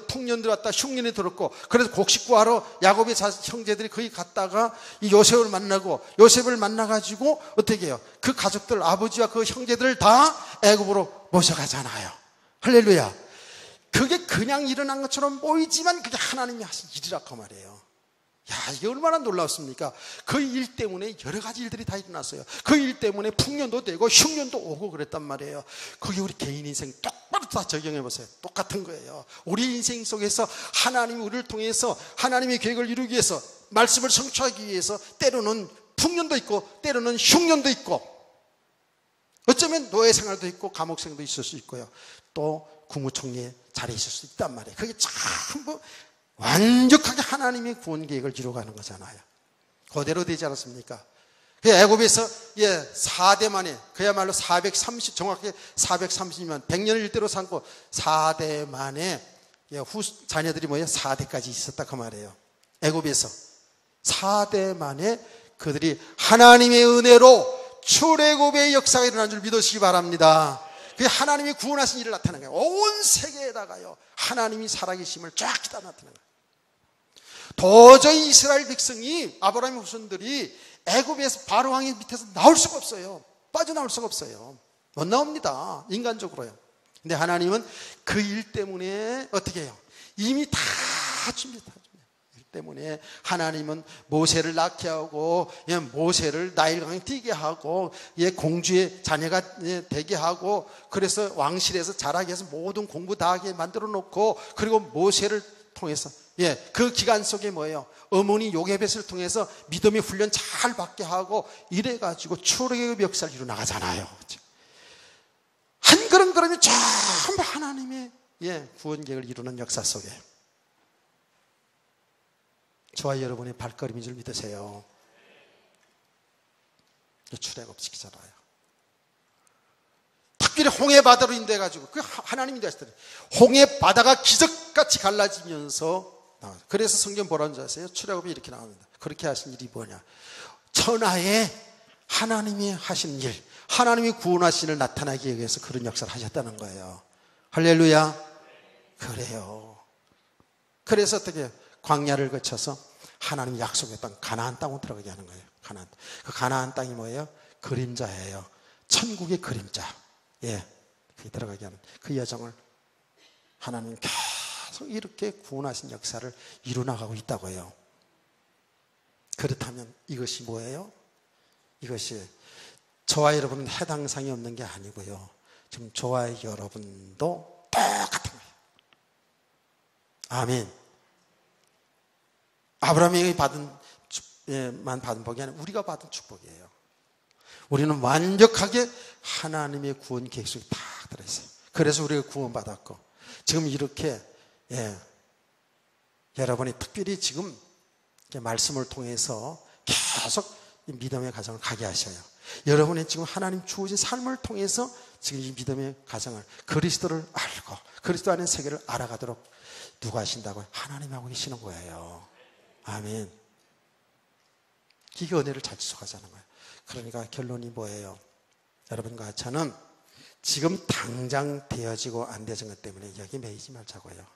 풍년 들어왔다 흉년이 들었고, 그래서 곡식구하러 야곱의 형제들이 거기 갔다가 이 요셉을 만나고, 요셉을 만나가지고 어떻게 해요? 그 가족들, 아버지와 그 형제들을 다 애굽으로 모셔가잖아요. 할렐루야. 그게 그냥 일어난 것처럼 보이지만 그게 하나님이 하신 일이라 그 말이에요. 야, 이게 얼마나 놀랍습니까? 그 일 때문에 여러 가지 일들이 다 일어났어요. 그 일 때문에 풍년도 되고 흉년도 오고 그랬단 말이에요. 그게 우리 개인 인생 똑바로 다 적용해 보세요. 똑같은 거예요. 우리 인생 속에서 하나님이 우리를 통해서 하나님의 계획을 이루기 위해서, 말씀을 성취하기 위해서 때로는 풍년도 있고 때로는 흉년도 있고, 어쩌면 노예 생활도 있고 감옥 생도 있을 수 있고요. 또 국무총리의 자리에 있을 수 있단 말이에요. 그게 전부 완벽하게 하나님의 구원 계획을 이루어가는 거잖아요. 그대로 되지 않았습니까? 애굽에서 4대 만에, 그야말로 430, 정확하게 430년, 100년을 일대로 삼고 4대 만에 자녀들이 4대까지 있었다 그 말이에요. 애굽에서 4대 만에 그들이 하나님의 은혜로 출애굽의 역사가 일어난 줄 믿으시기 바랍니다. 그게 하나님이 구원하신 일을 나타내는 거예요. 온 세계에다가요, 하나님이 살아계심을 쫙 다 나타내는 거예요. 도저히 이스라엘 백성이, 아브라함의 후손들이 애굽에서 바로 왕의 밑에서 나올 수가 없어요. 빠져나올 수가 없어요. 못 나옵니다. 인간적으로요. 근데 하나님은 그 일 때문에 어떻게 해요? 이미 다 준비했다. 때문에 하나님은 모세를 낳게 하고, 모세를 나일강에 뛰게 하고, 공주의 자녀가 되게 하고, 그래서 왕실에서 자라게 해서 모든 공부 다 하게 만들어 놓고, 그리고 모세를 통해서 그 기간 속에 뭐예요? 어머니 요게벳을 통해서 믿음의 훈련 잘 받게 하고, 이래가지고 출애굽 역사를 이루 나가잖아요. 한 걸음 걸음이 전부 하나님의 구원 계획을 이루는 역사 속에 저와 여러분의 발걸음인 줄 믿으세요. 출애굽시키잖아요. 특별히 홍해 바다로 인도해가지고, 그 하나님이 되시더니 홍해 바다가 기적같이 갈라지면서, 그래서 성경 뭐라는 줄 아세요? 출애굽이 이렇게 나옵니다. 그렇게 하신 일이 뭐냐? 천하에 하나님이 하신 일, 하나님이 구원하신 일을 나타나기 위해서 그런 역사를 하셨다는 거예요. 할렐루야. 그래요. 그래서 어떻게 해요? 광야를 거쳐서 하나님 약속했던 가나안 땅으로 들어가게 하는 거예요. 가나안. 그 가나안 땅이 뭐예요? 그림자예요. 천국의 그림자. 그게 들어가게 하는 그 여정을 하나님 계속 이렇게 구원하신 역사를 이루어나가고 있다고 해요. 그렇다면 이것이 뭐예요? 이것이 저와 여러분은 해당 사항이 없는 게 아니고요. 지금 저와 여러분도 똑같은 거예요. 아멘. 아브라함이 만 받은 복이 아니라 우리가 받은 축복이에요. 우리는 완벽하게 하나님의 구원 계획 속에 다 들어있어요. 그래서 우리가 구원받았고, 지금 이렇게 여러분이 특별히 지금 말씀을 통해서 계속 믿음의 가정을 가게 하셔요. 여러분이 지금 하나님 주어진 삶을 통해서 지금 이 믿음의 가정을, 그리스도를 알고 그리스도 안에 세계를 알아가도록 누가 하신다고요? 하나님이 하고 계시는 거예요. 아멘. 이게 은혜를 잘 지속하자는 거예요. 그러니까 결론이 뭐예요? 여러분과 저는 지금 당장 되어지고 안 되어진 것 때문에 여기 매이지 말자고요.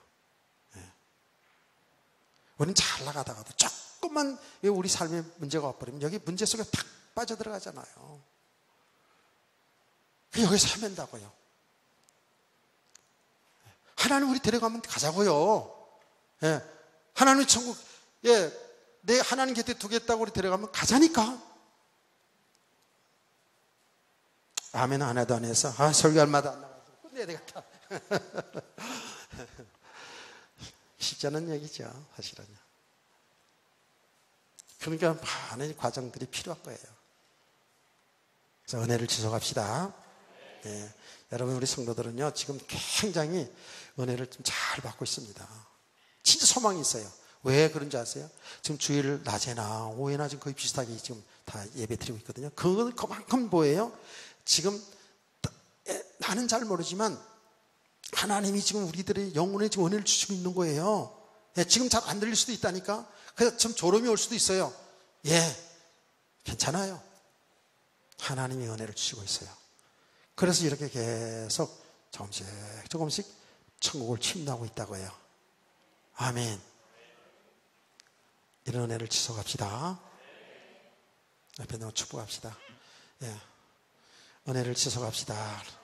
우리는 잘 나가다가도 조금만 우리 삶에 문제가 와버리면 여기 문제 속에 탁 빠져들어가잖아요. 여기서 헤맨다고요. 하나님 우리 데려가면 가자고요. 하나님 천국, 내 하나님 곁에 두겠다고 우리 데려가면 가자니까. 아멘 안 해도 안 해서 설교할 마다 안 나가서 끝내야 되겠다. 쉽지 않은 얘기죠, 사실은. 그러니까 많은 과정들이 필요한 거예요. 그래서 은혜를 지속합시다. 네. 여러분, 우리 성도들은요, 지금 굉장히 은혜를 좀 잘 받고 있습니다. 진짜 소망이 있어요. 왜 그런지 아세요? 지금 주일 낮에나 오후에나 지금 거의 비슷하게 지금 다 예배 드리고 있거든요. 그건 그만큼 뭐예요? 지금 나는 잘 모르지만 하나님이 지금 우리들의 영혼에 지금 은혜를 주시고 있는 거예요. 예, 지금 잘 안 들릴 수도 있다니까. 그래서 좀 조름이 올 수도 있어요. 예, 괜찮아요. 하나님이 은혜를 주시고 있어요. 그래서 이렇게 계속 조금씩 천국을 침노하고 있다고 해요. 아멘. 이런 은혜를 지속합시다. 옆에 너무 축복합시다. 예, 은혜를 지속합시다.